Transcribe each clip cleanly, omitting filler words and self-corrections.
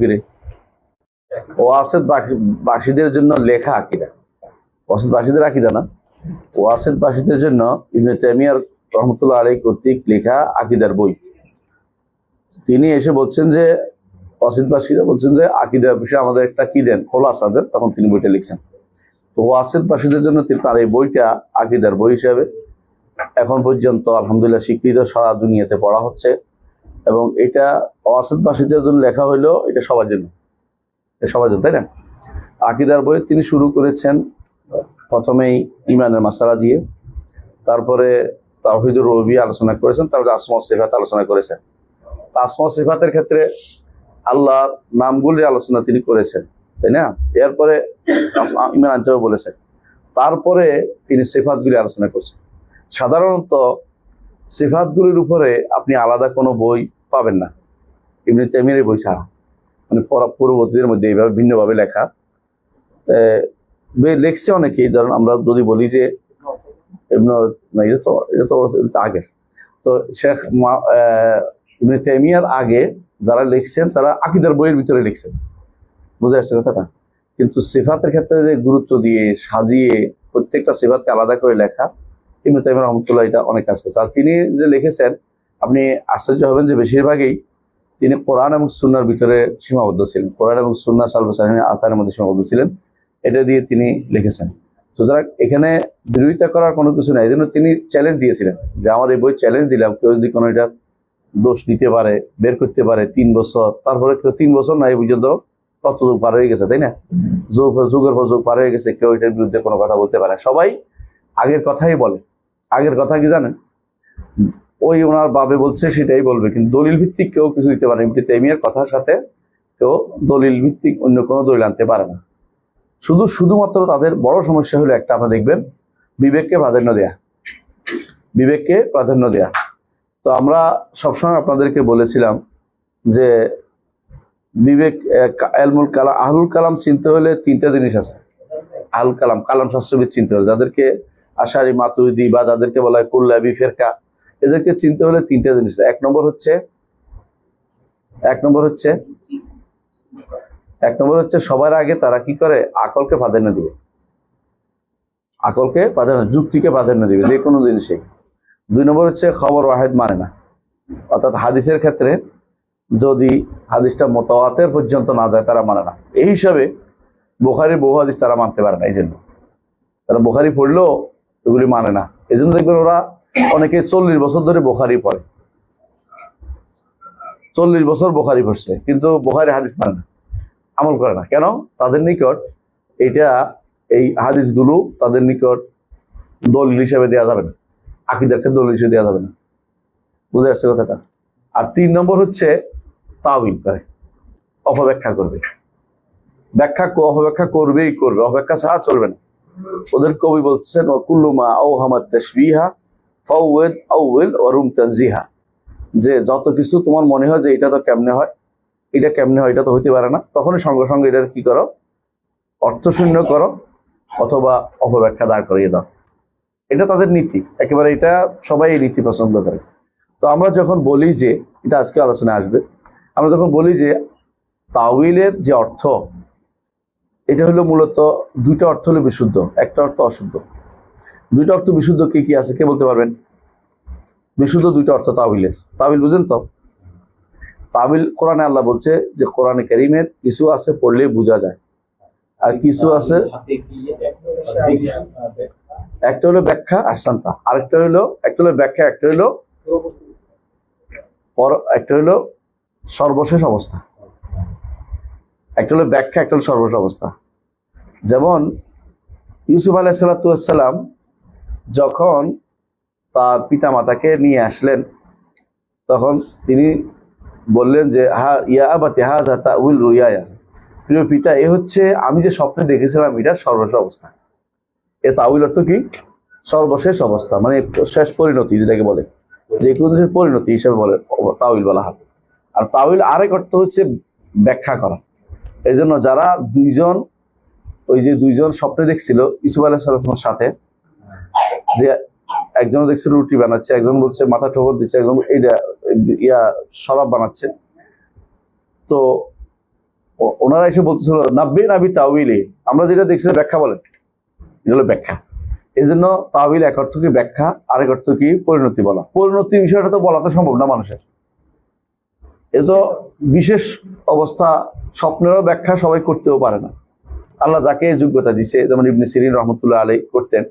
কি রে? ওয়াসিত বাসীদের জন্য লেখা আকীদা, ওয়াসিত বাসীদের আকীদা না, ওয়াসিত বাসীদের জন্য ইবনে তাইমিয়া রহমতুল্লাহ আলাইহি কর্তৃক লেখা আকীদার বই। তিনি এসে বলছেন যে ওয়াসিত বাসীরা বলছেন যে আকীদার বিষয়ে আমাদের একটা কি দেন, খোলাসা দেন, তখন তিনি বইটা লিখছেন। তো ওয়াসিত বাসীদের জন্য তার এই বইটা আকীদার বই হিসাবে এখন পর্যন্ত আলহামদুলিল্লাহ স্বীকৃত, সারা দুনিয়াতে পড়া হচ্ছে। এবং এটা ওয়াসিত বাসীদের জন্য লেখা হইলো, এটা সবার জন্য, সবার জন্য, তাই না? আকীদার বই তিনি শুরু করেছেন প্রথমেই ইমানের মাসালা দিয়ে, তারপরে তাওহীদুর রুবুবিয়্যাহ আলোচনা করেছেন, তারপরে আসমা ওয়াস সিফাত আলোচনা করেছেন। আসমা ওয়াস সিফাতের ক্ষেত্রে আল্লাহর নামগুলির আলোচনা তিনি করেছেন, তাই না? এরপরে ইমান আনতেও বলেছেন, তারপরে তিনি সিফাতগুলি আলোচনা করছেন। সাধারণত সিফাতগুলির উপরে আপনি আলাদা কোনো বই পাবেন না ইবনে তাইমিয়ার বই ছাড়া, মানে পূর্ববর্তীদের মধ্যে এইভাবে ভিন্নভাবে লেখা লেখছে অনেকেই। ধরুন আমরা যদি বলি যে এটা তো আগে, তো শেখ ইবনে তাইমিয়ার আগে যারা লিখছেন তারা আকীদার বইয়ের ভিতরে লিখছেন, বুঝে আসছে কথাটা। কিন্তু সিফাতের ক্ষেত্রে যে গুরুত্ব দিয়ে সাজিয়ে প্রত্যেকটা সিফাতকে আলাদা করে লেখা, ইবনে তাইমিয়া রহমতুল্লাহ এটা অনেক কাজ করছে। আর তিনি যে লিখেছেন আপনি আশ্চর্য হবেন যে বেশিরভাগই তিনি কোরআন এবং সুন্নাহর ভিতরে সীমাবদ্ধ ছিলেন, কোরআন এবং সুন্নাহ সালফে আসারের মধ্যে সীমাবদ্ধ ছিলেন, এটা দিয়ে তিনি লিখেছেন। সুতরাং এখানে বিরোধিতা করার কোনো কিছু নাই। এই জন্য তিনি চ্যালেঞ্জ দিয়েছিলেন যে আমার এই বই চ্যালেঞ্জ দিলাম, কেউ যদি কোনো এটা দোষ নিতে পারে, বের করতে পারে 3 বছর, তারপরে কেউ 3 বছর না, এই পর্যন্ত কত যুগ পার হয়ে গেছে, তাই না? যুগের পর যুগ পার হয়ে গেছে, কেউ এটার বিরুদ্ধে কোনো কথা বলতে পারে। সবাই আগের কথাই বলে। আগের কথা কি জানেন? ওই ওনার বাবে বলছে সেটাই বলবে, কিন্তু দলিল ভিত্তিক কেউ কিছু দিতে পারে ইবনে তাইমিয়ার কথার সাথে কেউ দলিল ভিত্তিক অন্য কোনো দলিল আনতে পারে না। শুধুমাত্র তাদের বড় সমস্যা হলো একটা, আপনারা দেখবেন, বিবেককে প্রাধান্য দেয়া, বিবেককে প্রাধান্য দেয়া। তো আমরা সবসময় আপনাদেরকে বলেছিলাম যে বিবেক, ইলমুল কালাম, আহলুল কালাম চিনতে হলে 3টা জিনিস আছে। আহলুল কালাম, কালাম শাস্ত্রবিদ চিনতে হলে, যাদেরকে আশারি মাতুরিদি বা যাদেরকে বলা হয় কুল্লাবি ফেরকা, এদেরকে চিনতে হলে 3টা জিনিস। এক নম্বর হচ্ছে সবার আগে তারা কি করে, আকলকে প্রাধান্য দিবে, আকলকে প্রাধান্য, যুক্তিকে প্রাধান্য দিবে যে কোনো জিনিসে। 2 নম্বর হচ্ছে খবর ওয়াহিদ মানে না, অর্থাৎ হাদিসের ক্ষেত্রে যদি হাদিসটা মুতাওয়াতির পর্যন্ত না যায় তারা মানে না। এই হিসাবে বুখারীর বহু হাদিস তারা মানতে পারে না, এই জন্য তারা বুখারী পড়লেও এগুলি মানে না। এই জন্য দেখবেন ওরা অনেকে 40 বছর ধরে বুখারী পড়ে, 40 বছর বুখারী পড়ছে, কিন্তু বুখারী হাদিস মানে না, আমল করে না। কেন? তাদের নিকট এই হাদিসগুলো তাদের নিকট দলিল হিসেবে দেওয়া যাবে না, আকীদাকে দলিল হিসেবে দেওয়া যাবে না, বুঝে আসছে কথাটা। আর 3 নম্বর হচ্ছে তাওয়িল করে, অপব্যাখ্যা করবে, অপব্যাখ্যা করবেই করবে, অপব্যাখ্যা ছাড়া চলবে না। ওদের কবি বলছেন ওয়াকুল্লু মা আওহামাত তাশবিহা ফাওয়াদ আউল ওয়া রুম তানজিহা, যে যত কিছু তোমার মনে হয় যে এটা তো কেমনে হয়, এটা কেমনে হয়, এটা তো হইতে পারে না, তখনই সঙ্গে সঙ্গে এটার কি করো, অর্থশূন্য করো অথবা অপব্যাখ্যা দাঁড় করিয়ে দাও। এটা তাদের নীতি, একেবারে এটা সবাই এই নীতি পছন্দ করে। তো আমরা যখন বলি যে, এটা আজকে আলোচনায় আসবে, আমরা যখন বলি যে তাওয়িলের যে অর্থ, এটা হলো মূলত 2টা অর্থ হলো বিশুদ্ধ, একটা অর্থ অশুদ্ধ। 2টা অর্থ বিশুদ্ধ কি কি আছে কে বলতে পারবেন? বিশুদ্ধ 2টা অর্থ তাওয়িলের। তাওয়িল বুঝেন তো? তাওয়িল কোরআনে আল্লাহ বলছে যে কোরআনে কারীমের কিছু আছে পড়লেই বোঝা যায়, আর কিছু আছে, একটা হলো ব্যাখ্যা, আহসানতা, আরেকটা হলো, একটা হলো ব্যাখ্যা, একটা হলো সর্বশেষ অবস্থা, একটা হলো ব্যাখ্যা, একটা হলো সর্বশেষ অবস্থা। যেমন ইউসুফ আলাইহিস সালাম যখন তার পিতা মাতাকে নিয়ে আসলেন, তখন তিনি বললেন যে ইয়া আবাতি হাযা তাউইল রুয়ায়া, প্রিয় পিতা, এ হচ্ছে আমি যে স্বপ্নে দেখেছিলাম এটার সর্বশেষ অবস্থা। এ তাউইল অর্থ কি? সর্বশেষ অবস্থা, মানে শেষ পরিণতি, যেটাকে বলে যে কোনো দেশের পরিণতি হিসেবে বলে তাউইল বলা হয়। আর তাউইল আরেক অর্থ হচ্ছে ব্যাখ্যা করা। এই জন্য যারা দুইজন স্বপ্নে দেখছিল ইউসুফ আলাইহিস সালামের সাথে, যে একজন দেখছিল রুটি বানাচ্ছে, একজন বলছে মাথা ঠোকর দিচ্ছে, একজন শরাব বানাচ্ছে। তো ওনারা এসে বলতেছিল নাব্বে নাবি তাউইলে, আমরা যেটা দেখছি ব্যাখ্যা বলেন, এটা হলো ব্যাখ্যা। এই জন্য তাউইল এক অর্থ কি ব্যাখ্যা, আরেক অর্থ কি পরিণতি বলা। পরিণতির বিষয়টা তো বলা তো সম্ভব না মানুষের, এ তো বিশেষ অবস্থা, স্বপ্নেরও ব্যাখ্যা সবাই করতেও পারে না। আল্লাহ যাকে যোগ্যতা দিছে, যেমন ইবনে সিরিন রহমতুল্লাহ আলাই করতেন,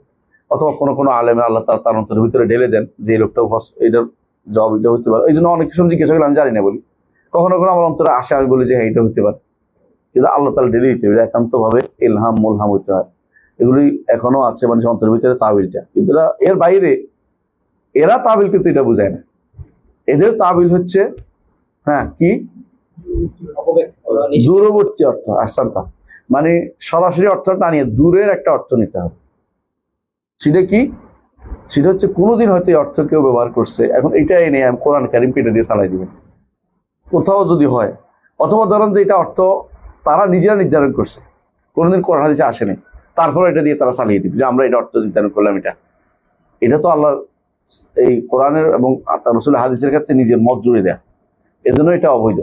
অথবা কোনো কোনো আলেমের আল্লাহ তার অন্তরের ভিতরে ঢেলে দেন যে এই লোকটা এইটার জব এটা হতে পারে। এই জন্য অনেক কিছু জিজ্ঞাসা করলে আমি জানি না বলি, কখনো কখনো আমার অন্তরে আসে, আমি বলি যে হ্যাঁ এটা হতে পারে, কিন্তু আল্লাহ তাআলা ঢেলে দিতে হবে, একান্ত ভাবে ইলহাম মুলহাম হইতে হয়। এগুলি এখনো আছে মানুষের অন্তরের ভিতরে তাবিলটা, কিন্তু এর বাইরে এরা তাবিল কিন্তু এটা বুঝায় না। এদের তাবিল হচ্ছে হ্যাঁ কি দূরবর্তী অর্থ, আসান্তা মানে সরাসরি অর্থটা নিয়ে দূরের একটা অর্থ নিতে হবে। সেটা কি? সেটা হচ্ছে কোনোদিন হয়তো এই অর্থ কেউ ব্যবহার করছে, এখন এটা এনে আমি কোরআন কারিম পেটে দিয়ে চালাই দিবেন কোথাও যদি হয়, অথবা ধরেন যে এটা অর্থ তারা নিজেরা নির্ধারণ করছে, কোনোদিন কোরআন হাদিসে আসেনি, তারপরে এটা দিয়ে তারা চালিয়ে দিবে যে আমরা এটা অর্থ নির্ধারণ করলাম। এটা তো আল্লাহ এই কোরআনের এবং রাসূলের হাদিসের ক্ষেত্রে নিজের মত জুড়ে দেয়, এজন্য এটা অবৈধ।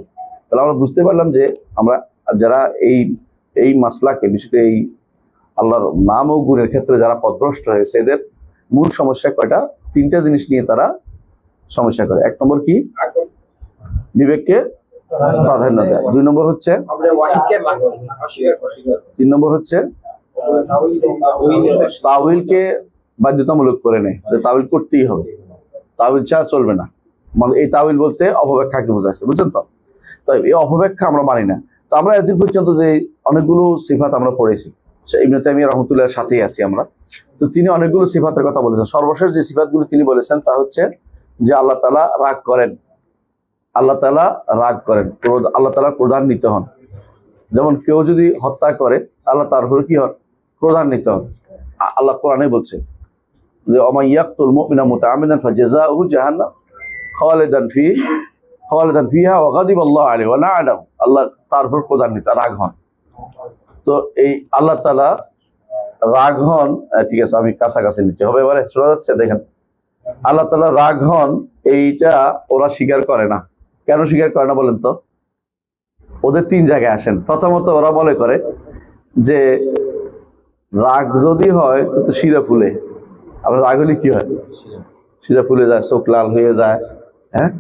তাহলে আমরা বুঝতে পারলাম যে আমরা যারা এই মাসলাকে, বিশেষ করে এই আল্লাহর নাম ও গুণের ক্ষেত্রে যারা পথভ্রষ্ট হয়েছে, এদের মূল সমস্যা কয়টা? তিনটা জিনিস নিয়ে তারা সমস্যা করে। এক নম্বর কি? বিবেককে প্রাধান্য দেয়। দুই নম্বর হচ্ছে, তিন নম্বর হচ্ছে তাউইলকে বাধ্যতামূলক করে নেয়, যে তাউইল করতেই হবে, তাউইল ছাড়া চলবে না। মানে এই তাউইল বলতে অপব্যাখ্যাকে বোঝাচ্ছে, বুঝছেন তো? তাই এই অপব্যাখ্যা আমরা মানি না। তো আমরা এতদিন পর্যন্ত যে অনেকগুলো সিফাত আমরা পড়েছি, ইবনে তাইমিয়া রাহমাতুল্লাহর সাথেই আছি আমরা, তো তিনি অনেকগুলো সিফাতের কথা বলেছেন। সর্বশেষ যে সিফাতগুলো তিনি বলেছেন তা হচ্ছে যে আল্লাহ তাআলা রাগ করেন, আল্লাহ তাআলা রাগ করেন, আল্লাহ তাআলা ক্রোধান্বিত হন। যেমন কেউ যদি হত্যা করে, আল্লাহ তার উপর কি হন? ক্রোধান্বিত হন। আল্লাহ কোরআনে বলছে যে ওয়া মান ইয়াকতুল মুমিনা মুতাআম্মিদান ফাজাযাউহু জাহান্নাম খালিদান ফিহা ওয়া গাদিবাল্লাহু আলাইহি ওয়া লা'নাহু, আল্লাহ তার উপর ক্রোধান্বিত, রাগ হন। তো এই আল্লাহ তাআলা রাগ হন, ঠিক আছে আমি কাছাকাছি নিতে হবে, এবারে শোনা যাচ্ছে? দেখেন, আল্লাহ তাআলা রাগ হন, এইটা ওরা স্বীকার করে না। কেন স্বীকার করে না বলেন তো? ওদের তিন জায়গায় আসেন। প্রথমত ওরা মনে করে যে রাগ যদি হয় তো শিরা ফুলে, আবার রাগ হলে কি হয়? শিরা ফুলে যায়, চোখ লাল হয়ে যায়, হ্যাঁ,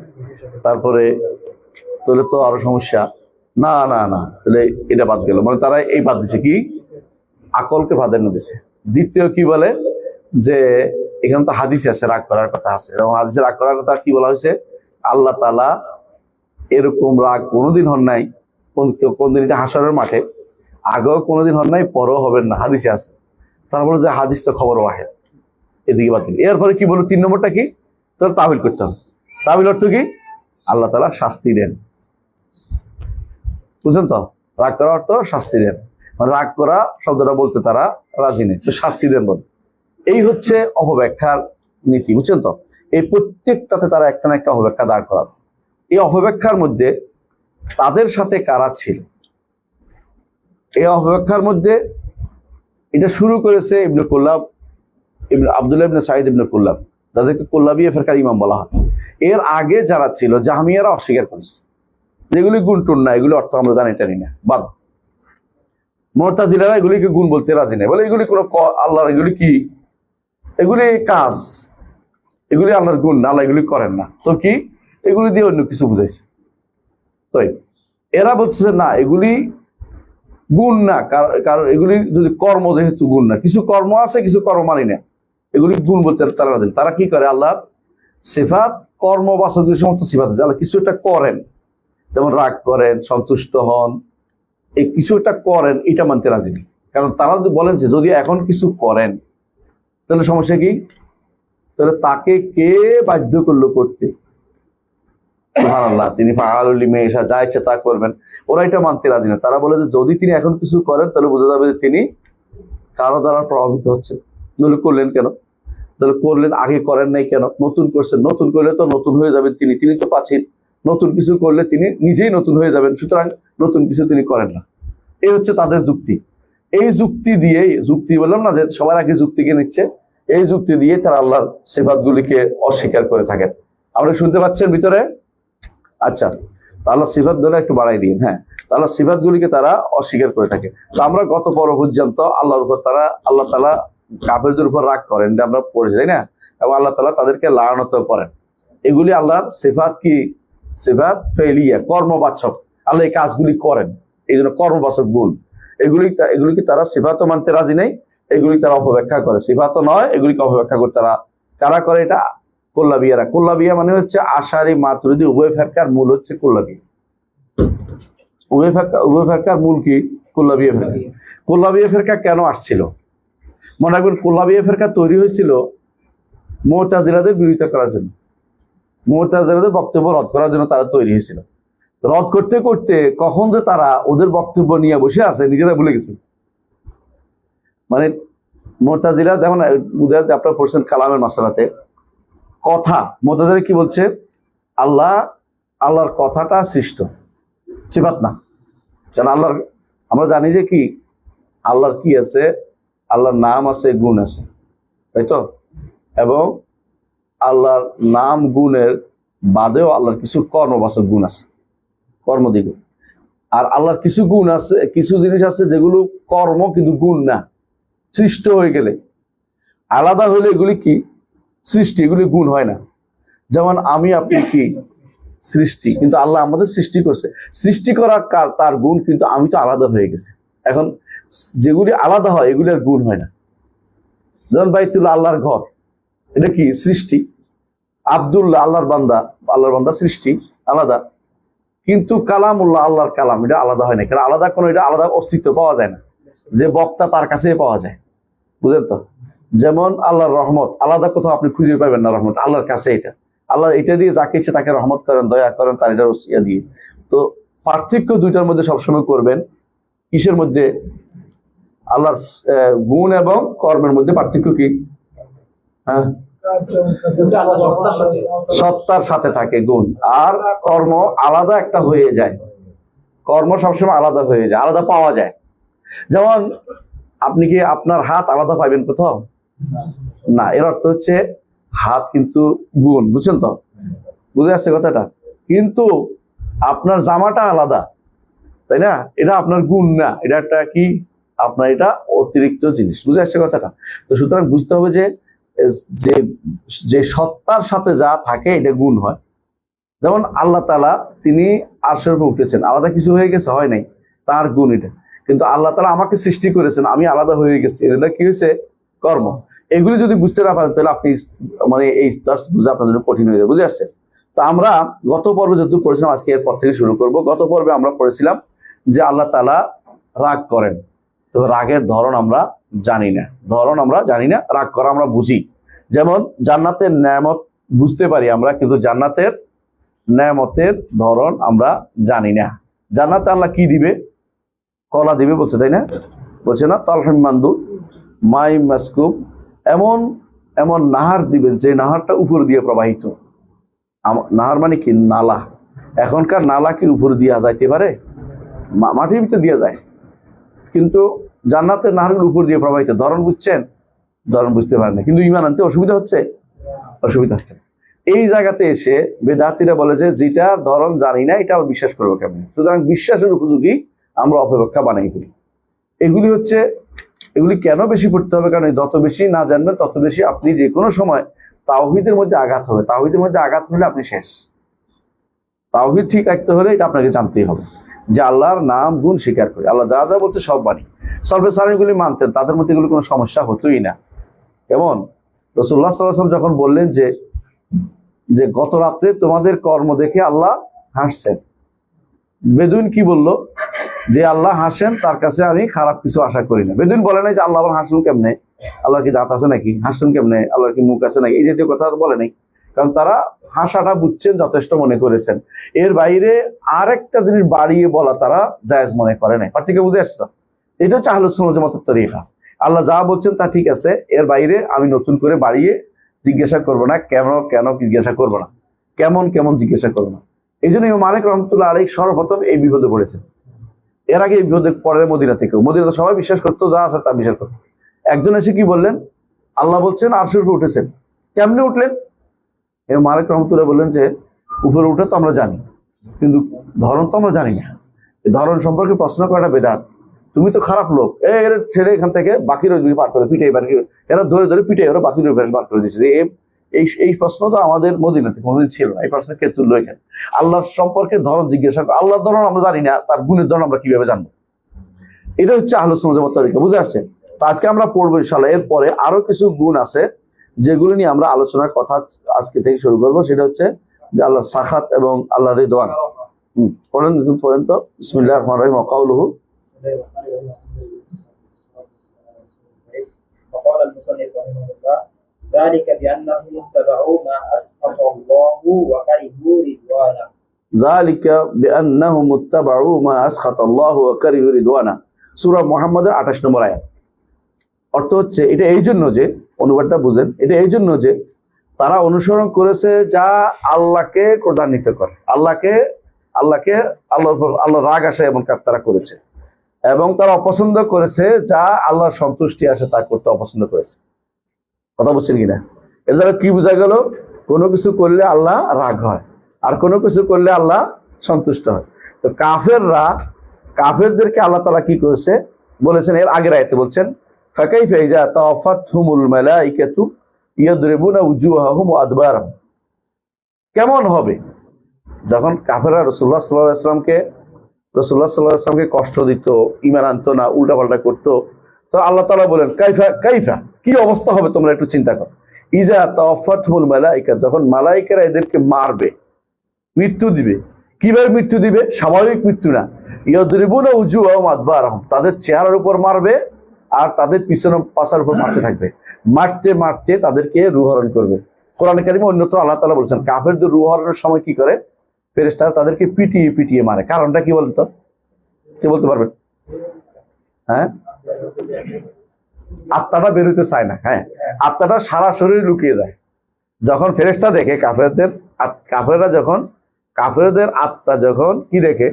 তারপরে তাহলে তো আরো সমস্যা। না না না, তাহলে এটা বাদ গেল, মানে তারা এই বাদ দিছে কি? আকলকে প্রাধান্য দিছে। দ্বিতীয় কি বলে যে এখানে তো হাদিসে আছে রাগ করার কথা আছে, এবং হাদিসে রাগ করার কথা কি বলা হয়েছে? আল্লাহ তাআলা এরকম রাগ কোনোদিন হন নাই, কোনদিন এটা হাসরের মাঠে, আগেও কোনোদিন হন নাই, পরেও হবেন না, হাদিসে আছে। তারপরে যে হাদিস তো খবর ওয়াহিদ, এদিকে বাতিল। এরপরে কি বলবো? তিন নম্বরটা কি? তোর তাবিল করতে হবে। তাবিল অর্থ কি? আল্লাহ তাআলা শাস্তি দেন, বুঝছেন তো? রাগ করা অর্থ শাস্তি দেন, মানে রাগ করা শব্দটা বলতে তারা রাজি নেই, তো শাস্তি দেন বল। এই হচ্ছে অপব্যাখ্যার নীতি, বুঝছেন তো? এই প্রত্যেকটাতে তারা একটা না একটা অপব্যাখ্যা দাঁড় করাবে। এই অপব্যাখ্যার মধ্যে তাদের সাথে কারা ছিল? এই অপব্যাখ্যার মধ্যে এটা শুরু করেছে ইবনে কুল্লাব, আব্দুল্লাহ ইবনে সাঈদ ইবনে কুল্লাব, যাদেরকে কুল্লাবিয়া ফিরকার ইমাম বলা হয়। এর আগে যারা ছিল জাহমিয়ারা অস্বীকার করেছে, যেগুলি গুণ টুন না, এগুলি অর্থ আমরা জানি টানি না, বাদ। মুতাজিলারা এগুলিকে গুণ বলতে রাজি নেই, বলে এগুলি কোনো আল্লাহর, এগুলি কি? এগুলি কাজ, এগুলি আল্লাহর গুণ না, আল্লাহ এগুলি করেন না, তো কি? এগুলি দিয়ে অন্য কিছু বুঝাইছে। তো এরা বলছে না, এগুলি গুণ না, কারণ এগুলি যদি কর্ম, যেহেতু গুণ না, কিছু কর্ম আছে, কিছু কর্ম মানি না, এগুলি গুণ বলতে তারা রাজি। তারা কি করে? আল্লাহর সিফাত, কর্মবাচক যে সমস্ত সিফাত আছে, আল্লাহ কিছু একটা করেন, যেমন রাগ করেন, সন্তুষ্ট হন, এই কিছু একটা করেন, এটা মানতে রাজি নেই। কারণ তারা যদি বলেন যে যদি এখন কিছু করেন, তাহলে সমস্যা কি? তাহলে তাকে কে বাধ্য করলো করতে? সুবহানাল্লাহ, তিনি ফাআলুল লিমা ইয়াশা, যা ইচ্ছা তা করবেন। ওরা এটা মানতে রাজি না। তারা বলে যে যদি তিনি এখন কিছু করেন, তাহলে বোঝা যাবে যে তিনি কারো দ্বারা প্রভাবিত হচ্ছেন। নইলে করলেন কেন? তাহলে করলেন, আগে করেন নাই কেন? নতুন করছেন, নতুন করলে তো নতুন হয়ে যাবেন তিনি, তিনি তো পাচ্ছেন। নতুন কিছু করলে তিনি নিজেই নতুন হয়ে যাবেন, সুতরাং নতুন কিছু তিনি করেন না। এই হচ্ছে তাদের যুক্তি। এই যুক্তি দিয়েই, যুক্তি বললাম না যে সবার আগে যুক্তিকে নিচ্ছে, এই যুক্তি দিয়ে তারা আল্লাহর সিফাতগুলিকে অস্বীকার করে থাকেন। আমরা শুনতে পাচ্ছেন ভিতরে আচ্ছা, তো আল্লাহ সিফাত গুলো একটু বাড়াই দিন। হ্যাঁ, আল্লাহ সিফাত গুলিকে তারা অস্বীকার করে থাকে। তো আমরা গত পর্ব পর্যন্ত আল্লাহর উপর আল্লাহ তাআলা কাফেরদের উপর রাগ করেন, এটা আমরা পড়েছি, তাই না? এবং আল্লাহ তাআলা তাদেরকে লানত করেন। এগুলি আল্লাহর সিফাত কি? সিফাত ফেলিয়া, কর্মবাচক। আল্লাহ এই কাজগুলি করেন, এই জন্য কর্মবাচক গুণ। এগুলিকে তারা সিফাতও মানতে রাজি নেই, এগুলি তারা অপব্যাখ্যা করে। সিফাতও নয়, এগুলিকে অপব্যাখ্যা করে তারা। কারা করে এটা? কুল্লাবিয়ারা। কুল্লাবিয়া মানে হচ্ছে আশারি মাতুরিদি উভয় ফেরকার মূল হচ্ছে কুল্লাবিয়া। উভয় ফেরকার মূল কি? কুল্লাবিয়া ফেরকা। কুল্লাবিয়া ফেরকা কেন আসছিল? মনে রাখবেন, কুল্লাবিয়া ফেরকা তৈরি হয়েছিল মুতাজিলাদের বিরোধিতা করার জন্য, মুতাজিলাদের বক্তব্য রদ করার জন্য তারা তৈরি হয়েছিল। রদ করতে করতে কখন যে তারা ওদের বক্তব্য নিয়ে বসে আছে নিজেরা ভুলে গেছে। মানে মুতাজিলা দেখুন, আপনারা পড়ছেন কালামের মাসালাতে কথা, মুতাজিলা কি বলছে? আল্লাহর কথাটা সৃষ্ট, সিফাত না। কারণ আমরা জানি যে কি আল্লাহর কি আছে, আল্লাহর নাম আছে, গুণ আছে, তাই তো? এবং আল্লাহর নাম গুণের বাদেও আল্লাহর কিছু কর্মবাচক গুণ আছে, কর্মদিগ। আর আল্লাহর কিছু গুণ আছে, কিছু জিনিস আছে যেগুলো কর্ম কিন্তু গুণ না, সৃষ্ট হয়ে গেলে আলাদা হলে এগুলি কি? সৃষ্টি, এগুলি গুণ হয় না। যেমন আমি আপনি কি সৃষ্টি, কিন্তু আল্লাহ আমাদের সৃষ্টি করছে, সৃষ্টি করার তার গুণ, কিন্তু আমি তো আলাদা হয়ে গেছি। এখন যেগুলি আলাদা হয় এগুলি আর গুণ হয় না। যেমন বাইতুল্লাহ আল্লাহর ঘর, এটা কি? সৃষ্টি। আব্দুল্লাহ আল্লাহর বান্দা সৃষ্টি, আলাদা। কিন্তু কালামুল্লাহ আল্লাহর কালাম, এটা আলাদা হয় না। কারণ আলাদা কোনো এটা আলাদা অস্তিত্ব পাওয়া যায় না, যে বক্তা তার কাছে পাওয়া যায়, বুঝলেন তো? যেমন আল্লাহর রহমত আলাদা কোথাও আপনি খুঁজে পাবেন না, রহমত আল্লাহর কাছে। এটা আল্লাহ এটা দিয়ে যাকে ইচ্ছে তাকে রহমত করেন, দয়া করেন, তার এটা রসিয়া দিয়ে। তো পার্থক্য দুইটার মধ্যে সবসময় করবেন। কিসের মধ্যে? আল্লাহর গুণ এবং কর্মের মধ্যে পার্থক্য কি? হ্যাঁ, সত্তার সাথে থাকে গুণ, আর কর্ম আলাদা একটা হয়ে যায়। কর্ম সবসময় আলাদা হয়ে যায়, আলাদা পাওয়া যায়। যেমন আপনি কি আপনার হাত আলাদা পাইবেন কোথাও? না। এর অর্থ হচ্ছে হাত কিন্তু গুণ, বুঝছেন তো? বুঝে আসছে কথাটা? কিন্তু আপনার জামাটা আলাদা, তাই না? এটা আপনার গুণ না, এটা একটা কি? আপনার এটা অতিরিক্ত জিনিস। বুঝে আসছে কথাটা? তো সুতরাং বুঝতে হবে যে যে সত্তার সাথে যা থাকে এটা গুণ হয়। যেমন আল্লাহ তাআলা তিনি আরশের উপর উঠেছেন, আলাদা কিছু হয়ে গেছে? হয় নাই, তার গুণ এটা। কিন্তু আল্লাহ তাআলা আমাকে সৃষ্টি করেছেন, আমি আলাদা হয়ে গেছি, এটা কি হয়েছে? কর্ম। এগুলি যদি বুঝতে না পারেন তাহলে আপনি মানে এই বুঝে আপনার জন্য কঠিন হয়ে যাবে। বুঝে আসছে? তো আমরা গত পর্বে যতটুকু পড়েছিলাম, আজকে এরপর থেকে শুরু করব। গত পর্বে আমরা পড়েছিলাম যে আল্লাহ তাআলা রাগ করেন। তবে রাগের ধরন আমরা জানি না, রাগ করা আমরা বুঝি। যেমন জান্নাতের নেয়ামত বুঝতে পারি আমরা, কিন্তু জান্নাতের নেয়ামতের ধরন আমরা জানি না। জান্নাতে আল্লাহ কি দিবে? কলা দিবে বলছে, তাই না? বলছে না? তালহিম মান্দু মাই মাসকুব, এমন এমন নাহার দিবেন যে নাহারটা উপর দিয়ে প্রবাহিত। নাহার মানে কি? নালা। এখনকার নালা কি উপর দিয়া যাইতে পারে? মাটির ভিতরে দিয়ে যায়, কিন্তু জান্নাতের নাহারগুলো উপর দিয়ে প্রবাহিত। ধরন বুঝছেন? ধরন বুঝতে পারেন না, কিন্তু ইমান আনতে অসুবিধা হচ্ছে। এই জায়গাতে এসে বেদাতীরা বলে যে যেটা ধরন জানি না এটা আমরা বিশ্বাস করবো কেমন? সুতরাং বিশ্বাসের উপযোগী আমরা অপব্যাখ্যা বানাই ফেলি। এগুলি কেন বেশি পড়তে হবে? কারণ যত বেশি না জানবেন তত বেশি আপনি যে কোনো সময় তাওহীদের মধ্যে আঘাত হবে। তাওহীদের মধ্যে আঘাত হলে আপনি শেষ। তাওহীদ ঠিক রাখতে হলে এটা আপনাকে জানতেই হবে যে আল্লাহর নাম গুণ স্বীকার করে, আল্লাহ যা যা বলছে সব বাণী। সলবে সালামগুলি মানতেন, তাদের মধ্যে এগুলো কোনো সমস্যা হতোই না। যেমন রাসূলুল্লাহ সাল্লাল্লাহু আলাইহি ওয়াসাল্লাম যখন বললেন যে গত রাত্রে তোমাদের কর্ম দেখে আল্লাহ হাসছেন, বেদুইন কি বলল? যে আল্লাহ হাসেন তার কাছে আমি খারাপ কিছু আশা করি না। বেদুইন বলে নাই যে আল্লাহ আবার হাসলেন কেমনে, আল্লাহর কি দাঁত আছে নাকি, হাসলেন কেমনে, আল্লাহর কি মুখ আছে নাকি, এই জাতীয় কথা বলে নাই। কারণ তারা হাসাটা বুঝছেন, যথেষ্ট মনে করেছেন। এর বাইরে আরেকটা জিনিস বাড়িয়ে বলা তারা জায়েজ মনে করে নাই। পার্থক্য বুঝে আসতো? এটা হচ্ছে আহলুস সুন্নাত ওয়াল জামাতের তরিকা। আল্লাহ যা বলছেন তা ঠিক আছে, এর বাইরে আমি নতুন করে বাড়িয়ে জিজ্ঞাসা করবো না, কেন জিজ্ঞাসা করবো না, কেমন জিজ্ঞাসা করবো না। এই জন্য ইমাম মালিক রাহমাতুল্লাহ আলাইহি সর্বপ্রথম এই বিপদে পড়েছেন। এর আগে এই বিপদে পড়ে মদিনা থেকেও। মদিনাতে সবাই বিশ্বাস করতো, যা আছে তা বিশ্বাস করতো। একজন এসে কি বললেন? আল্লাহ বলছেন আরশের উপর উঠেছেন। কেমনে উঠলেন? ইমাম মালিক রাহমাতুল্লাহ বললেন যে উপরে উঠে তো আমরা জানি, কিন্তু ধরন তো আমরা জানি না। ধরন সম্পর্কে প্রশ্ন করাটা বেদাত। তুমি তো খারাপ লোক, এর ছেড়ে এখান থেকে বাকি রোজ বার করে পিঠে এরা ধরে ধরে পিঠে ওরা বাকি রোজ বার করে দিচ্ছে। যে এই প্রশ্ন তো আমাদের মদিনাতে কোনোদিন ছিল না। এই প্রশ্ন কে তুললো এখানে? আল্লাহ সম্পর্কে ধরন জিজ্ঞাসা, আল্লাহর ধরন আমরা জানি না, তার গুণের ধরন আমরা কিভাবে জানবো? এটা হচ্ছে আহলুস সুন্নাহ ওয়াল তরিকা, বুঝে আসছে? তো আজকে আমরা পড়বো ইনশাআল্লাহ। এরপরে আরো কিছু গুণ আছে যেগুলো নিয়ে আমরা আলোচনার কথা আজকে থেকে শুরু করবো। সেটা হচ্ছে যে আল্লাহ সাখাত এবং আল্লাহ রিদওয়ান। পড়েন তো বিসমিল্লাহির রহমানির রহিম। ওয়াকাউলুহু وقال المصنف رحمه الله ذلك بأنهم اتبعوا ما أسخط الله وكرهوا رضوانه ذلك بأنهم اتبعوا ما أسخط الله وكرهوا رضوانه সূরা মুহাম্মদের 28 নম্বর আয়াত। অর্থ হচ্ছে এটা এই জন্য যে, অনুবাদটা বুঝেন, এটা এই জন্য যে তারা অনুসরণ করেছে যা আল্লাহকে ক্রোধান্বিত করে, আল্লাহ রাগ আসে এমন কাজ তারা করেছে, এবং তারা অপছন্দ করেছে যা আল্লাহর সন্তুষ্টি আসে তা করতে অপছন্দ করেছে। কথা বলছেন কিনা? এর দ্বারা কি বোঝা গেল? কোনো কিছু করলে আল্লাহ রাগ হয়, আর কোনো কিছু করলে আল্লাহ সন্তুষ্ট হয়। তো কাফেরদেরকে আল্লাহ তাআলা কি করেছে বলেছেন এর আগের আয়াতে বলছেন, ফাকাইফা ইযা তাওয়াফাতহুমুল মালাইকাতু ইয়াদরিবুনা উজুহাহুম ওয়া আদবারহুম। কেমন হবে যখন কাফেররা রাসূলুল্লাহ সাল্লাল্লাহু আলাইহি ওয়াসাল্লামকে কষ্ট দিত, ঈমান আনতো না, উল্টাপাল্টা করতো। তো আল্লাহ তাআলা বলেন কাইফা, কি অবস্থা হবে তোমরা একটু চিন্তা করো। ইযা তাওয়াফাতহুমুল মালাইকা, যখন মালাইকারা এদেরকে মারবে, মৃত্যু দিবে। কিভাবে মৃত্যু দিবে? স্বাভাবিক মৃত্যু না। ইয়াদরিবুনা উজুহাহুম আদবারহুম, তাদের চেহারার উপর মারবে আর তাদের পিছনে পাছার উপর মারতে থাকবে। মারতে মারতে তাদেরকে রূহ হরণ করবে। কোরআন কারিমে অন্যত্র আল্লাহ তাআলা বলেছেন কাফেরদের রূহ হরণের সময় কি করে? ফেরেশতারা তাদেরকে পিটিয়ে পিটিয়ে মারে। কারণটা কি বলতো? কে বলতে পারবেন? হ্যাঁ, আত্মাটা বেরোতে চায় না। হ্যাঁ, আত্মাটা সারা শরীরে লুকিয়ে যায়। যখন ফেরেশতা দেখে কাফেরদের আত্মা যখন কি দেখে,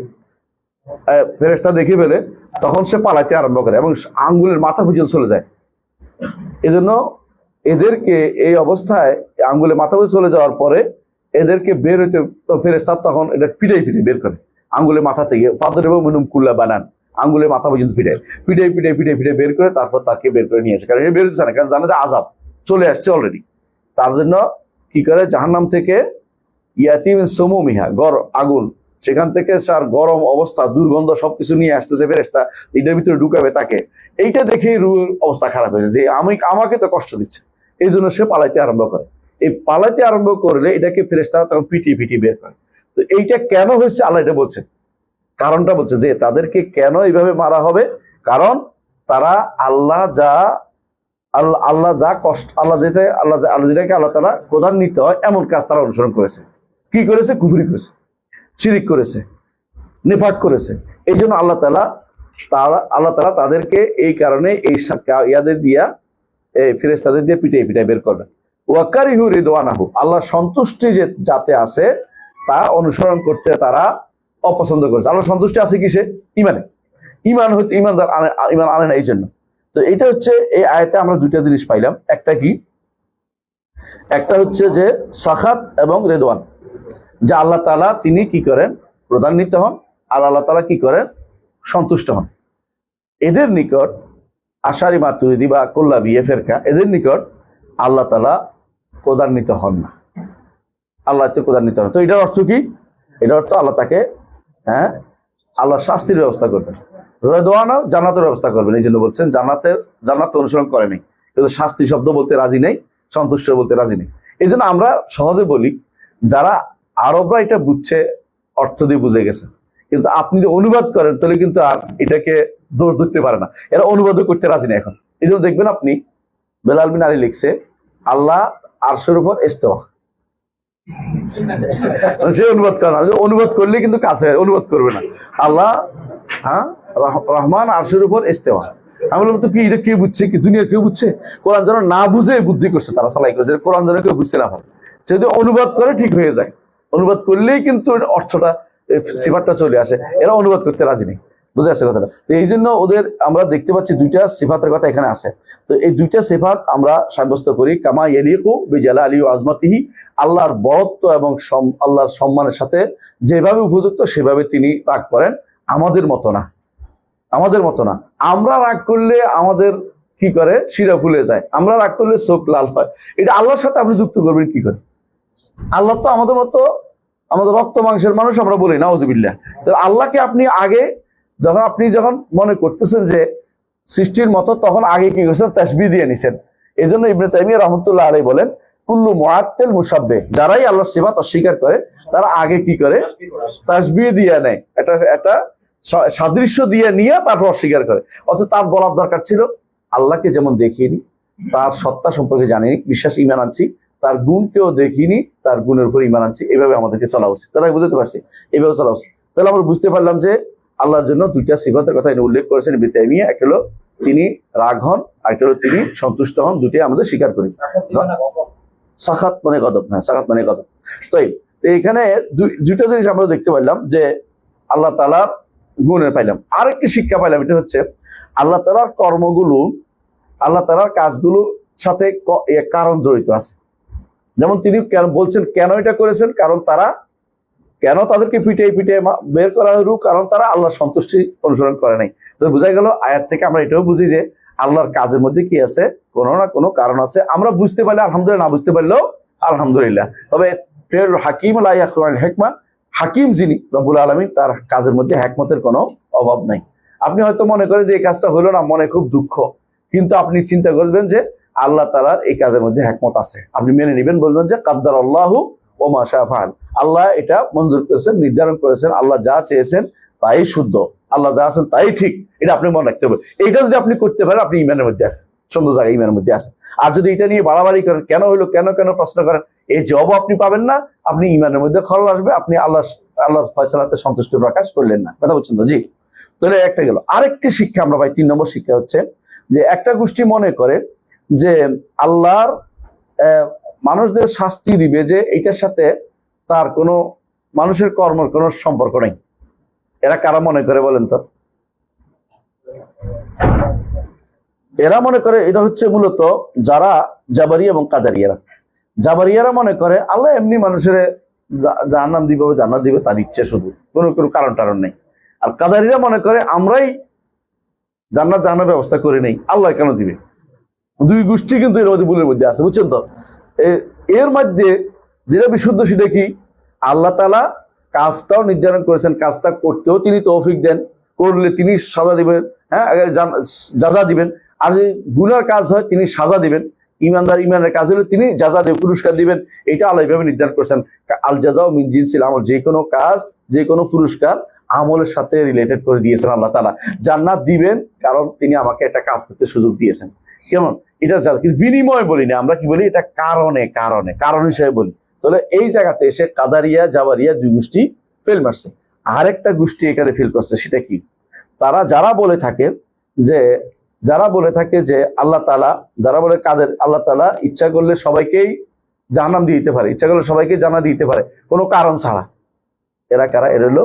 ফেরেশতা দেখে ফেলে, তখন সে পালাতে আরম্ভ করে এবং আঙ্গুলের মাথা পর্যন্ত চলে যায়। এজন্য এদেরকে এই অবস্থায় আঙ্গুলের মাথা পর্যন্ত চলে যাওয়ার পরে এদেরকে বের হইতে ফেরেশতা তখন এটা পিটাই পিটাই বের করে আঙ্গুলের মাথা থেকে, পাথর এবং মিনুম কুল্লা বানান, আঙ্গুলের মাথা পর্যন্ত পিটাই বের করে তারপর তাকে বের করে নিয়ে আসে। কারণ এটা বের হচ্ছে না, কারণ জানে যে আযাব চলে আসছে অলরেডি। তার জন্য কি করে, জাহান্নাম থেকে ইয়াতিম সুমুমিহা, আগুন, সেখান থেকে তার গরম অবস্থা, দুর্গন্ধ সবকিছু নিয়ে আসতেছে ফেরেশতা, এটার ভিতরে ঢুকাবে তাকে। এইটা দেখেই রুহের অবস্থা খারাপ হয়েছে যে আমাকে তো কষ্ট দিচ্ছে। এই জন্য সে পালাইতে আরম্ভ করে। এই পালাইতে আরম্ভ করলে এটাকে ফেরেশতারা তখন পিটিয়ে পিটিয়ে বের করে। তো এইটা কেন হয়েছে আল্লাহ এটা বলছেন, কারণটা বলছে যে তাদেরকে কেন এইভাবে মারা হবে। কারণ তারা আল্লাহ যা কষ্ট, আল্লাহ যেটাকে আল্লাহ তাআলা ক্রোধান্বিত হয় এমন কাজ তারা অনুসরণ করেছে। কি করেছে? কুফরি করেছে, শিরিক করেছে, নিফাক করেছে। এই জন্য আল্লাহ তাআলা তাদেরকে এই কারণে এই ফেরেশতাদের দিয়ে পিটাই পিটাই বের করবেন। ওয়াকারিহু রিদওয়ানাহু, আল্লাহ সন্তুষ্টি যাতে আছে তা অনুসরণ করতে তারা অপছন্দ করেছে। আল্লাহ সন্তুষ্টি আছে কিসে? ইমানে। ইমান আনে না এই জন্য। তো এটা হচ্ছে এই আয়াতে আমরা দুইটা জিনিস পাইলাম। একটা কি? একটা হচ্ছে যে সাখাত এবং রিদওয়ান, যে আল্লাহ তাআলা তিনি কি করেন? ক্রোধান্বিত হন, আর আল্লাহ তাআলা কি করেন? সন্তুষ্ট হন। এদের নিকট আশারি মাতুরিদি বা কুল্লাবি ফেরকা, এদের নিকট আল্লাহ তাআলা ক্রোধান্বিত হন না, আল্লাহ তো ক্রোধান্বিত হন। তো এটার অর্থ কি? এটার অর্থ আল্লাহ তাকে আল্লাহ শাস্তির ব্যবস্থা করবেন, রিদওয়ানও জান্নাতের ব্যবস্থা করবেন। এই জন্য বলছেন জান্নাত অনুসরণ করেনি, কিন্তু শাস্তি শব্দ বলতে রাজি নেই, সন্তুষ্ট বলতে রাজি নেই। এই জন্য আমরা সহজে বলি, যারা আরবরা এটা বুঝছে, অর্থ দিয়ে বুঝে গেছে, কিন্তু আপনি যদি অনুবাদ করেন তাহলে কিন্তু আর এটাকে দৌড় ধরতে পারে না, এরা অনুবাদও করতে রাজি না এখন। এই জন্য দেখবেন আপনি বেলাল বিন আলী লিখছে আল্লাহ আরশের উপর ইস্তেওয়া, সে অনুবাদ করে না। অনুবাদ করলে কিন্তু কাছে অনুবাদ করবে না। আল্লাহ রহমান আরশের উপর ইস্তেওয়া। আমি বললাম তো কি এটা কে বুঝছে? কি দুনিয়ার কেউ বুঝছে? কোরআন যেন না বুঝে বুদ্ধি করছে তারা, সালাই করছে, কোরআন যেন কেউ বুঝতে না পারে। সে যদি অনুবাদ করে ঠিক হয়ে যায়, অনুবাদ করলেই কিন্তু অর্থটা, সিফাতটা চলে আসে। এরা অনুবাদ করতে রাজি নেই। বুঝে আসছে কথাটা? তো এই জন্য ওদের আমরা দেখতে পাচ্ছি দুইটা সিফাতের কথা এখানে আছে। তো এই দুইটা সিফাত আমরা সাব্যস্ত করি কামা ইয়ালিকু বিজালালি ওয়া আজমাতিহি, আল্লাহর বড়ত্ব এবং আল্লাহর সম্মানের সাথে যেভাবে উপযুক্ত সেভাবে তিনি রাগ করেন, আমাদের মতো না, আমাদের মতো না। আমরা রাগ করলে আমাদের কি করে, শিরা ফুলে যায়, আমরা রাগ করলে চোখ লাল হয়। এটা আল্লাহর সাথে আপনি যুক্ত করবেন কি করে? আল্লাহ তো আমাদের মতো, আমাদের রক্ত মাংসের মানুষ, আমরা বলি নাউজুবিল্লাহ। তো আল্লাহকে আপনি আগে যখন মনে করতেছেন যে সৃষ্টির মতো, তখন আগে কি করছেন, তাসবিহ দিয়ে নিছেন। এই জন্য ইবনে তাইমিয়া রাহমাতুল্লাহ আলাইহি বলেন কুল্লু মুআত্তিল মুশাব্বিহ, যারাই আল্লাহর সিফাত অস্বীকার করে তারা আগে কি করে, তাসবিহ দিয়ে নেয়, এটা সাদৃশ্য দিয়ে নিয়ে তারপর অস্বীকার করে। অথচ তার বলার দরকার ছিল আল্লাহকে যেমন দেখিনি, তার সত্তা সম্পর্কে জানিনি, বিশ্বাস ইমান আনছি, তার গুণকেও দেখিনি, তার গুণের উপর ইমান আনছি, এভাবে আমাদেরকে চলা উচিত। তাই বুঝতে পারছি, এভাবে চলা উচিত। তাহলে আমরা বুঝতে পারলাম যে আল্লাহর জন্য দুইটা সিফাতের কথা এনে উল্লেখ করেছেন ইবনে তাইমিয়া। একটা হলো তিনি রাগ হন, আর একটা হলো তিনি সন্তুষ্ট হন। দুটোই আমাদের স্বীকার করি। সাখাত মানে গদব, হ্যাঁ সাখাত মানে গদব। তো এইখানে দুইটা জিনিস আমরা দেখতে পাইলাম যে আল্লাহ তাআলার গুণের পাইলাম। আরেকটি শিক্ষা পাইলাম, এটা হচ্ছে আল্লাহ তাআলার কর্মগুলো, আল্লাহ তাআলার কাজগুলোর সাথে কারণ জড়িত আছে। যেমন তিনি বলছেন কেন এটা করেছেন, কারণ তারা কেন তাদেরকে পিটিয়ে বের করা হলো, কারণ তারা আল্লাহর সন্তুষ্টি অনুসরণ করে নাই। তো বোঝা গেল আয়াত থেকে আমরা এটাও বুঝি যে আল্লাহর কাজের মধ্যে কি আছে, কোনো না কোনো কারণ আছে। আমরা বুঝতে পারলে আলহামদুলিল্লাহ, না বুঝতে পারলেও আলহামদুলিল্লাহ। তবে হাকিম লা ইয়াখলুল হিকমা, হাকিম যিনি রব্বুল আলামিন, তার কাজের মধ্যে হিকমতের কোনো অভাব নাই। আপনি হয়তো মনে করেন যে এই কাজটা হলো না, মনে খুব দুঃখ, কিন্তু আপনি চিন্তা করবেন যে আল্লাহ তাআলার এই কাজের মধ্যে হিকমত আছে, আপনি মেনে নেবেন, বলবেন যে কাদ্দার আল্লাহু ওয়া মা শাআ ফাআল, আল্লাহ এটা মঞ্জুর করেছেন, নির্ধারণ করেছেন, আল্লাহ যা চেয়েছেন তাই শুদ্ধ, আল্লাহ যা আছেন তাই ঠিক, এটা আপনি মনে রাখতে হবে। এইটা যদি আপনি করতে পারেন, আপনি ইমানের মধ্যে আছেন, সুন্দর জায়গায় ইমানের মধ্যে আছেন। আর যদি এটা নিয়ে বাড়াবাড়ি করেন, কেন হইলো, কেন কেন প্রশ্ন করেন, এই জবাব আপনি পাবেন না, আপনি ইমানের মধ্যে খলল আসবে, আপনি আল্লাহর ফয়সালাতে সন্তুষ্ট প্রকাশ করলেন না। কথা বলছেন তো? জি। তাহলে একটা গেল। আরেকটি শিক্ষা আমরা পাই, 3 নম্বর শিক্ষা হচ্ছে যে একটা গোষ্ঠী মনে করে যে আল্লাহর মানুষদের শাস্তি দিবে, যে এইটার সাথে তার কোনো মানুষের কর্মের কোনো সম্পর্ক নেই। এরা কারা মনে করে বলেন তো? এরা মনে করে এটা হচ্ছে মূলত যারা জাবারিয়া এবং কাদারিয়ারা। জাবারিয়ারা মনে করে আল্লাহ এমনি মানুষের জান্নাত দিবে, জান্নাত দিবে তার ইচ্ছে, শুধু কোনো কারণ নেই। আর কাদারিরা মনে করে আমরাই জান্নাত জাহান্নামের ব্যবস্থা করে নেই, আল্লাহ কেন দিবে। দুই গোষ্ঠী কিন্তু এর মধ্যে ভুলের মধ্যে আছে, বুঝছেন তো? এর মধ্যে যেটা বিশুদ্ধ সেটা কি, আল্লাহ তাআলা কাজটাও নির্ধারণ করেছেন, কাজটা করতেও তিনি তৌফিক দেন, করলে তিনি সাজা দিবেন, হ্যাঁ যাজা দিবেন। আর যদি গুনার কাজ হয় তিনি সাজা দিবেন, ইমানের কাজ হলে তিনি যাজা দেবেন, পুরস্কার দিবেন। এটা আল্লাহ এইভাবে নির্ধারণ করেছেন। আল জাযাউ মিন জিনসিল আমল, যে কোনো কাজ, যে কোনো পুরস্কার আমলের সাথে রিলেটেড করে দিয়েছেন আল্লাহ তাআলা। জান্নাত দিবেন কারণ তিনি আমাকে একটা কাজ করতে সুযোগ দিয়েছেন। কেমন? এটা কিন্তু বিনিময় বলি না, আমরা কি বলি, এটা কারণ হিসেবে বলি। তাহলে এই জায়গাতে এসে কাদারিয়া জাবারিয়া দুই গোষ্ঠী ফেল মারছে। আরেকটা গোষ্ঠী এখানে ফেল করছে, সেটা কি, তারা যারা বলে থাকে যে আল্লাহ তাআলা, যারা বলে কাদের আল্লাহ তাআলা ইচ্ছা করলে সবাইকেই জাহান্নাম দিয়ে দিতে পারে, ইচ্ছা করলে সবাইকে জান্নাত দিতে পারে কোনো কারণ ছাড়া। এরা কারা? এরা হলো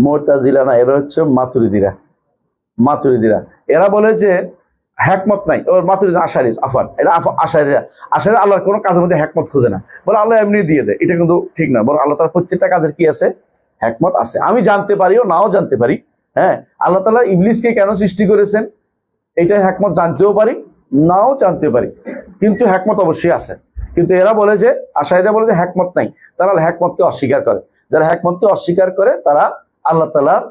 মুতাজিলা না, এরা হচ্ছে মাতুরিদিরা। এরা বলে যে হিকমত নাই, ওর মাতুরিদি আশারি আফান, এরা আশারিরা আল্লাহর কোনো কাজের মধ্যে হিকমত খুঁজে না, বলে আল্লাহ এমনি দিয়ে দেয়। এটা কিন্তু ঠিক না, বরং আল্লাহ তাআলা প্রত্যেকটা কাজের কি আছে, হিকমত আছে। আমি জানতে পারিও নাও জানতে পারি, হ্যাঁ। আল্লাহ তাআলা ইবলিসকে কেন সৃষ্টি করেছেন, এটা হিকমত জানতেও পারি নাও জানতে পারি, কিন্তু হিকমত অবশ্যই আছে। কিন্তু এরা বলে যে, আশারিরা বলে যে হিকমত নাই, তারা হিকমতকে অস্বীকার করে। যারা হিকমতকে অস্বীকার করে তারা আল্লাহ তাআলার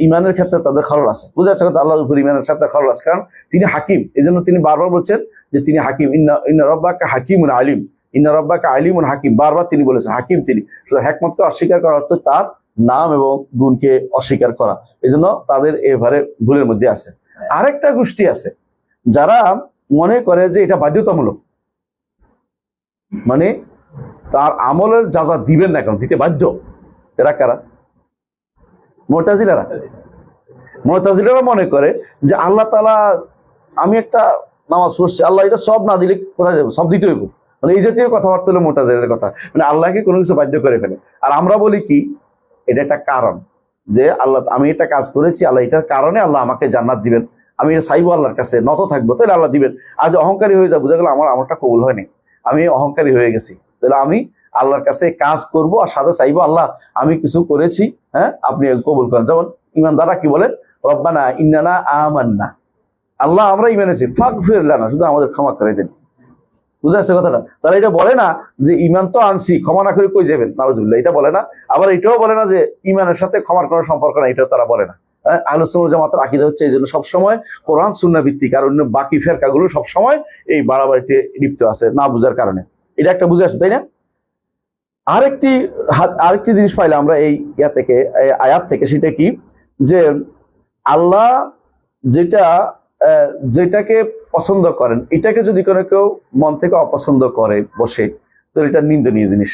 ইমানের ক্ষেত্রে তাদের খলল আছে। বুঝা যাচ্ছে কথা? আল্লাহর উপর ইমানের সাথে খলল আছে, কারণ তিনি হাকিম। এই জন্য তিনি বারবার বলছেন যে তিনি হাকিম। ইন্না রাব্বাকা হাকিমুন আলিম, ইন্না রাব্বাকা আলিমুন হাকিম, বারবার তিনি বলেছেন হাকিম তিনি। হিকমতকে অস্বীকার করা হচ্ছে তার নাম এবং গুণকে অস্বীকার করা। এই জন্য তাদের এবারে ভুলের মধ্যে আছে। আরেকটা গোষ্ঠী আছে যারা মনে করে যে এটা বাধ্যতামূলক, মানে তার আমলের যা যা দিবেন না কেন দিতে বাধ্য। এরা কারা? মুতাজিলারা মনে করে যে আল্লাহ তাআলা, আমি একটা নামাজ পড়ছি, আল্লাহ এটা সব না দিলে কোথায় যাবে, সব দিতে হইব, মানে এই জাতীয় কথাবার্তা হলো মুতাজিলার কথা। মানে আল্লাহকে কোনো কিছু বাধ্য করে ফেলে। আর আমরা বলি কি, এটা একটা কারণ যে আল্লাহ আমি এটা কাজ করেছি, আল্লাহ এটার কারণে আল্লাহ আমাকে জান্নাত দিবেন, আমি এটা চাইবো আল্লাহর কাছে, নত থাকবো, তাহলে আল্লাহ দিবেন। আর যদি অহংকারী হয়ে যায়, বোঝা গেল আমারটা কবুল হয়নি, আমি অহংকারী হয়ে গেছি, তাহলে আমি আল্লাহর কাছে কাজ করব আর সাথে চাইবো আল্লাহ আমি কিছু করেছি, হ্যাঁ আপনি কবুল করেন। যেমন ইমানদাররা কি বলে, রব্বানা ইন্নানা আমান্না, আল্লাহ আমরা ইমান আছি, ফাগফির লানা, শুধু আমাদের ক্ষমা করে দেন। বুঝে আসছে কথাটা? তারা এটা বলে না যে ইমান তো আনছি, ক্ষমা না করে কই যাবেন, নাউজুবিল্লাহ, এটা বলে না। আবার এটাও বলে না যে ইমানের সাথে ক্ষমার কোনো সম্পর্ক না, এটাও তারা বলে না। আহলে সুন্নাত ওয়াল জামাতের আকীদা হচ্ছে এই জন্য সবসময় কোরআন সুন্নাহ ভিত্তিক, আর অন্য বাকি ফেরকাগুলো সবসময় এই বাড়াবাড়িতে লিপ্ত আছে না বুঝার কারণে। এটা একটা বুঝে আসছে, তাই না? আরেকটি জিনিস পাইলাম আমরা এই থেকে, আয়াত থেকে, সেটা কি যে আল্লাহ যেটাকে পছন্দ করেন, এটাকে যদি কোনো কেউ মন থেকে অপছন্দ করে বসে, তো এটা নিন্দনীয় জিনিস,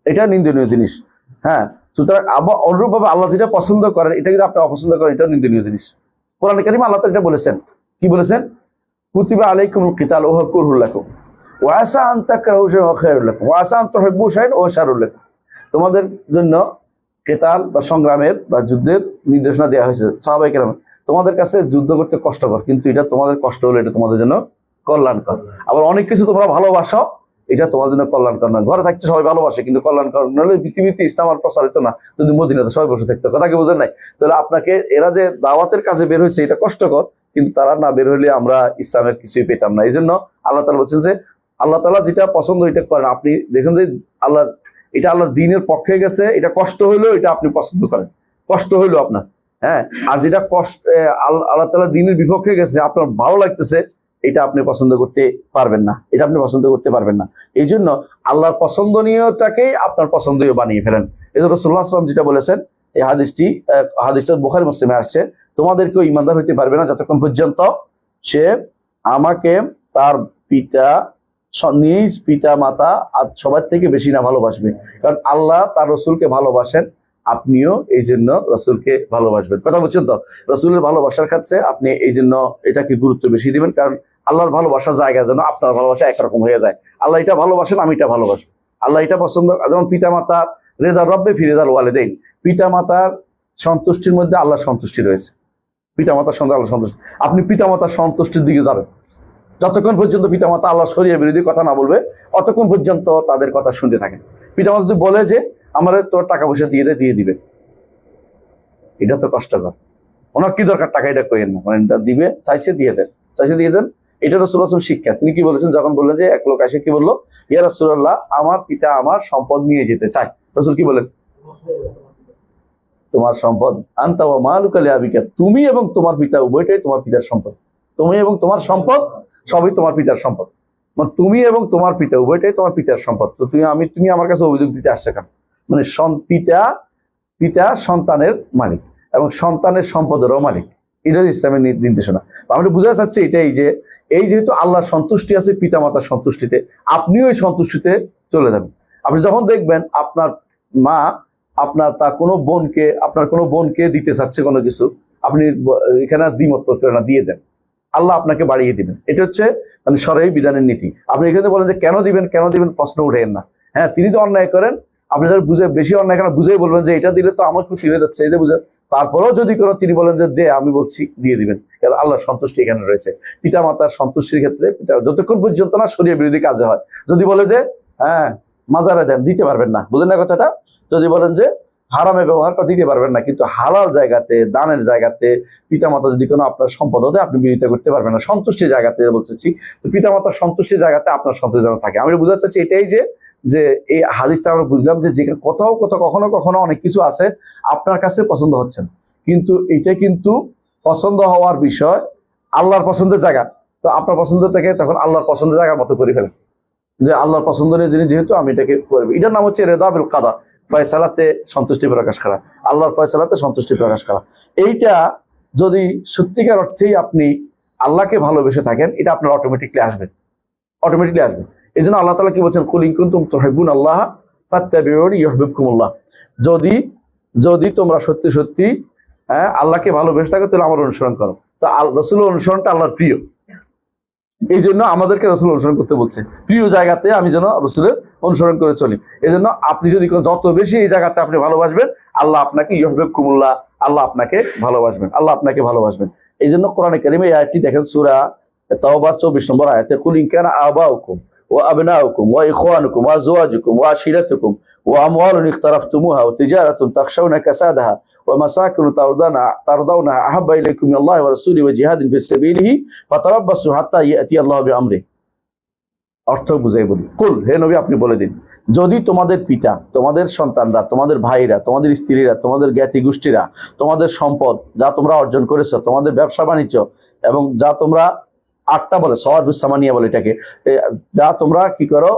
এটা নিন্দনীয় জিনিস। হ্যাঁ, সুতরাং আবার অনুরূপভাবে আল্লাহ যেটা পছন্দ করেন, এটা যদি আপনি অপছন্দ করেন, এটা নিন্দনীয় জিনিস। কোরআনে কারীমে আল্লাহ তাআলা এটা বলেছেন, কি বলেছেন? কুতিবা আলাইকুমুল কিতাল ওয়া হুয়া কুরহুল লাকুম ওয়া আসা আন তাকরাহু শাইআন ওয়া খায়রুল লাকুম ওয়া আসা আন তুহিব্বু শাইআন ওয়া শাররুল লাকুম। তোমাদের জন্য কেতাল বা সংগ্রামের বা যুদ্ধের নির্দেশনা দেওয়া হয়েছে। সাহাবায়ে কেরাম, তোমাদের কাছে যুদ্ধ করতে কষ্টকর, কিন্তু এটা তোমাদের কষ্ট হলে এটা তোমাদের জন্য কল্যাণকর। আবার অনেক কিছু তোমরা ভালোবাসো, এটা তোমার জন্য কল্যাণকর না। ঘরে থাকতে সবাই ভালোবাসে, কিন্তু কল্যাণকর নাহলে পৃথিবীতে ইসলাম আর প্রসারিত না, যদি মদিনাতে সবাই বসে থাকতো। কথা কি বোঝেন নাই? তাহলে আপনাকে এরা যে দাওয়াতের কাজে বের হয়েছে, এটা কষ্টকর, কিন্তু তারা না বের হলে আমরা ইসলামের কিছুই পেতাম না। এই জন্য আল্লাহ তাআলা বলছেন যে আল্লাহ তাআলা যেটা পছন্দ এটা করেন। আপনি দেখেন যে এটা আল্লাহর দ্বীনের পক্ষে গেছে, এটা কষ্ট হইলেও এটা আপনি পছন্দ করেন, কষ্ট হইলো আপনার, হ্যাঁ। আর যেটা কষ্ট আল্লাহ তাআলা দ্বীনের বিপক্ষে গেছে, আপনার ভালো লাগতেছে, এটা আপনি পছন্দ করতে পারবেন না, এটা আপনি পছন্দ করতে পারবেন না। এই জন্য আল্লাহর পছন্দনীয়টাকেই আপনার পছন্দনীয় বানিয়ে ফেলেন। এই জন্য রাসূলুল্লাহ সাল্লাল্লাহু আলাইহি ওয়াসাল্লাম যেটা বলেছেন, এই হাদিসটা বুখারী মুসলিমে আসছে, তোমাদেরকেও ঈমানদার হইতে পারবে না যতক্ষণ পর্যন্ত সে আমাকে তার নিজ পিতা মাতা আর সবার থেকে বেশি না ভালোবাসবে। কারণ আল্লাহ তার রসুলকে ভালোবাসেন, আপনিও এই জন্য রসুলকে ভালোবাসবেন। কথা বুঝছেন তো? রসুলের ভালোবাসার ক্ষেত্রে আপনি এই জন্য এটাকে গুরুত্ব বেশি দিবেন, কারণ আল্লাহর ভালোবাসার জায়গা যেন আপনার ভালোবাসা একরকম হয়ে যায়। আল্লাহ এটা ভালোবাসেন, আমি এটা ভালোবাসবো। আল্লাহ এটা পছন্দ, যেমন পিতা মাতা রেদা রব্বে ফি রেদাল ওয়ালিদাইন, পিতা মাতার সন্তুষ্টির মধ্যে আল্লাহর সন্তুষ্টি রয়েছে। পিতা মাতার সঙ্গে আল্লাহ সন্তুষ্টি, আপনি পিতা মাতার সন্তুষ্টির দিকে যাবেন। যতক্ষণ পর্যন্ত পিতামাতা আল্লাহ শরীয়ত বিরোধী কথা না বলবে, অতক্ষণ পর্যন্ত তাদের কথা শুনতে থাকেন। পিতামাতা যদি বলে যে আমার তোর টাকা পয়সা দিয়ে দিবে, এটা তো কষ্টকর, ওনার কি দরকার টাকা, এটা কইেন না, মানে দিবে চাইছে দিয়ে দেন, এটা রাসূলুল্লাহ শিক্ষা। তিনি কি বলেছেন, যখন বললেন যে এক লোক এসে কি বললো, ইয়া রাসূলুল্লাহ আমার পিতা আমার সম্পদ নিয়ে যেতে চায়, রাসূল কি বলেন? তোমার সম্পদ আনতা ওয়া মালুকা লিআবিকা, তুমি এবং তোমার পিতা উভয়টাই তোমার পিতার সম্পদ। তুমি এবং তোমার সম্পদ সবই তোমার পিতার সম্পদ, মানে তুমি এবং তোমার পিতা উভয়টাই তোমার পিতার সম্পদ। তো তুমি আমার কাছে অভিযোগ দিতে আসছে কেন? মানে পিতা সন্তানের মালিক এবং সন্তানের সম্পদেরও মালিক, এটা ইসলামের নির্দেশনা। আমি বুঝাতে চাচ্ছি এটাই যে এই যেহেতু আল্লাহর সন্তুষ্টি আছে পিতা মাতার সন্তুষ্টিতে, আপনিও এই সন্তুষ্টিতে চলে যাবেন। আপনি যখন দেখবেন আপনার মা আপনার কোনো বোনকে দিতে চাচ্ছে কোনো কিছু, আপনি এখানে দ্বিমত করে না, দিয়ে দেন, আল্লাহ আপনাকে বাড়িয়ে দিবেন। এটা হচ্ছে মানে শরঈ বিধানের নীতি। আপনি এখানে বলেন যে কেন দিবেন প্রশ্ন উঠেন না। হ্যাঁ, তিনি তো অন্যায় করেন, আপনি ধর বেশি অন্যায় কেন বুঝেই বলবেন যে এটা দিলে তো আমার খুশি হয়ে যাচ্ছে, এটা বুঝে। তারপরেও যদি তিনি বলেন যে দে, আমি বলছি দিয়ে দিবেন, কারণ আল্লাহর সন্তুষ্টি এখানে রয়েছে। পিতা মাতার সন্তুষ্টির ক্ষেত্রে যতক্ষণ পর্যন্ত না শরীয়ত বিরোধী কাজে হয়। যদি বলে যে হ্যাঁ মাজারে দেন, দিতে পারবেন না, বুঝলেন না কথাটা? যদি বলেন যে হারামে ব্যবহার করে, দিতে পারবেন না। কিন্তু হালাল জায়গাতে, দানের জায়গাতে পিতামাতা যদি কোনো আপনার সম্পদ হতে, আপনি বিরোধিতা করতে পারবেন না। সন্তুষ্টির জায়গাতে বলতেছি, তো পিতামাতার সন্তুষ্টির জায়গাতে আপনার সন্তুষ্টি যেন থাকে। আমি বোঝাতে চাচ্ছি এটাই যে এই হাদিসটা আমরা বুঝলাম যে কখনো কখনো অনেক কিছু আছে আপনার কাছে পছন্দ হচ্ছে না, কিন্তু এটা কিন্তু পছন্দ হওয়ার বিষয় আল্লাহর পছন্দের জায়গা। তো আপনার পছন্দ থেকে তখন আল্লাহর পছন্দের জায়গার মতো করে ফেলেছে, যে আল্লাহর পছন্দনীয় জিনিস যেহেতু আমি এটাকে করবো। এটার নাম হচ্ছে রেদা বিল কাদা, ফয়সালাতে সন্তুষ্টি প্রকাশ করা, আল্লাহর ফয়সালাতে সন্তুষ্টি প্রকাশ করা। এইটা যদি সত্যিকার অর্থেই আপনি আল্লাহকে ভালোবেসে থাকেন, এটা আপনার অটোমেটিকলি আসবে। এই জন্য আল্লাহ তাআলা কি বলছেন, কুল ইন কুনতুম তুহিব্বুনাল্লাহ ফাত্তাবিউনি ইউহিব্বুকুমুল্লাহ, যদি তোমরা সত্যি আল্লাহকে ভালোবেসে থাকো, তাহলে আমার অনুসরণ করো। তো রাসূলের অনুসরণটা আল্লাহর প্রিয়, এই জন্য আমাদেরকে রাসূল অনুসরণ করতে বলছে। প্রিয় জায়গাতে আমি যেন রাসূলের অনুসরণ করে চলি। এই জন্য আপনি যদি যত বেশি এই জায়গাতে আপনি ভালোবাসবেন, আল্লাহ আপনাকে ইউহিব্বুকুমুল্লাহ, আল্লাহ আপনাকে ভালোবাসবেন, আল্লাহ আপনাকে ভালোবাসবেন। এই জন্য কোরআনে কারিমে এই আয়াতটি দেখেন, সূরা তাওবার 24 নম্বর আয়াতে, কুল ইন কানা আবাউকুম ওয়া আবনাউকুম ওয়া ইখওয়ানুকুম ওয়া আজওয়াজুকুম ওয়া আশিরাতুকুম ওয়া আমওয়ালুন ইখতারাফতুমুহা ওয়া তিজারাতুন তাখশাউনা কাসাদাহা ওয়া মাসাকিনু তারদাউনা আহাব্বা ইলাইকুম মিনাল্লাহি ওয়া রাসূলিহি ওয়া জিহাদিন ফি সাবিলিহি ফাতারাব্বাসু হাত্তা ইয়াতি আল্লাহু বিআমরিহি। অর্থ বুঝাই বলি, কুল, হে নবী আপনি বলে দিন, যদি তোমাদের পিতা, তোমাদের সন্তানরা, তোমাদের ভাইরা, তোমাদের স্ত্রীরা, তোমাদের জ্ঞাতি গোষ্ঠীরা, তোমাদের সম্পদ যা তোমরা অর্জন করেছো, তোমাদের ব্যবসা বাণিজ্য এবং যা তোমরা আটটা বলে সওয়ারুস সামানিয়া বলে এটাকে, যা তোমরা কি করো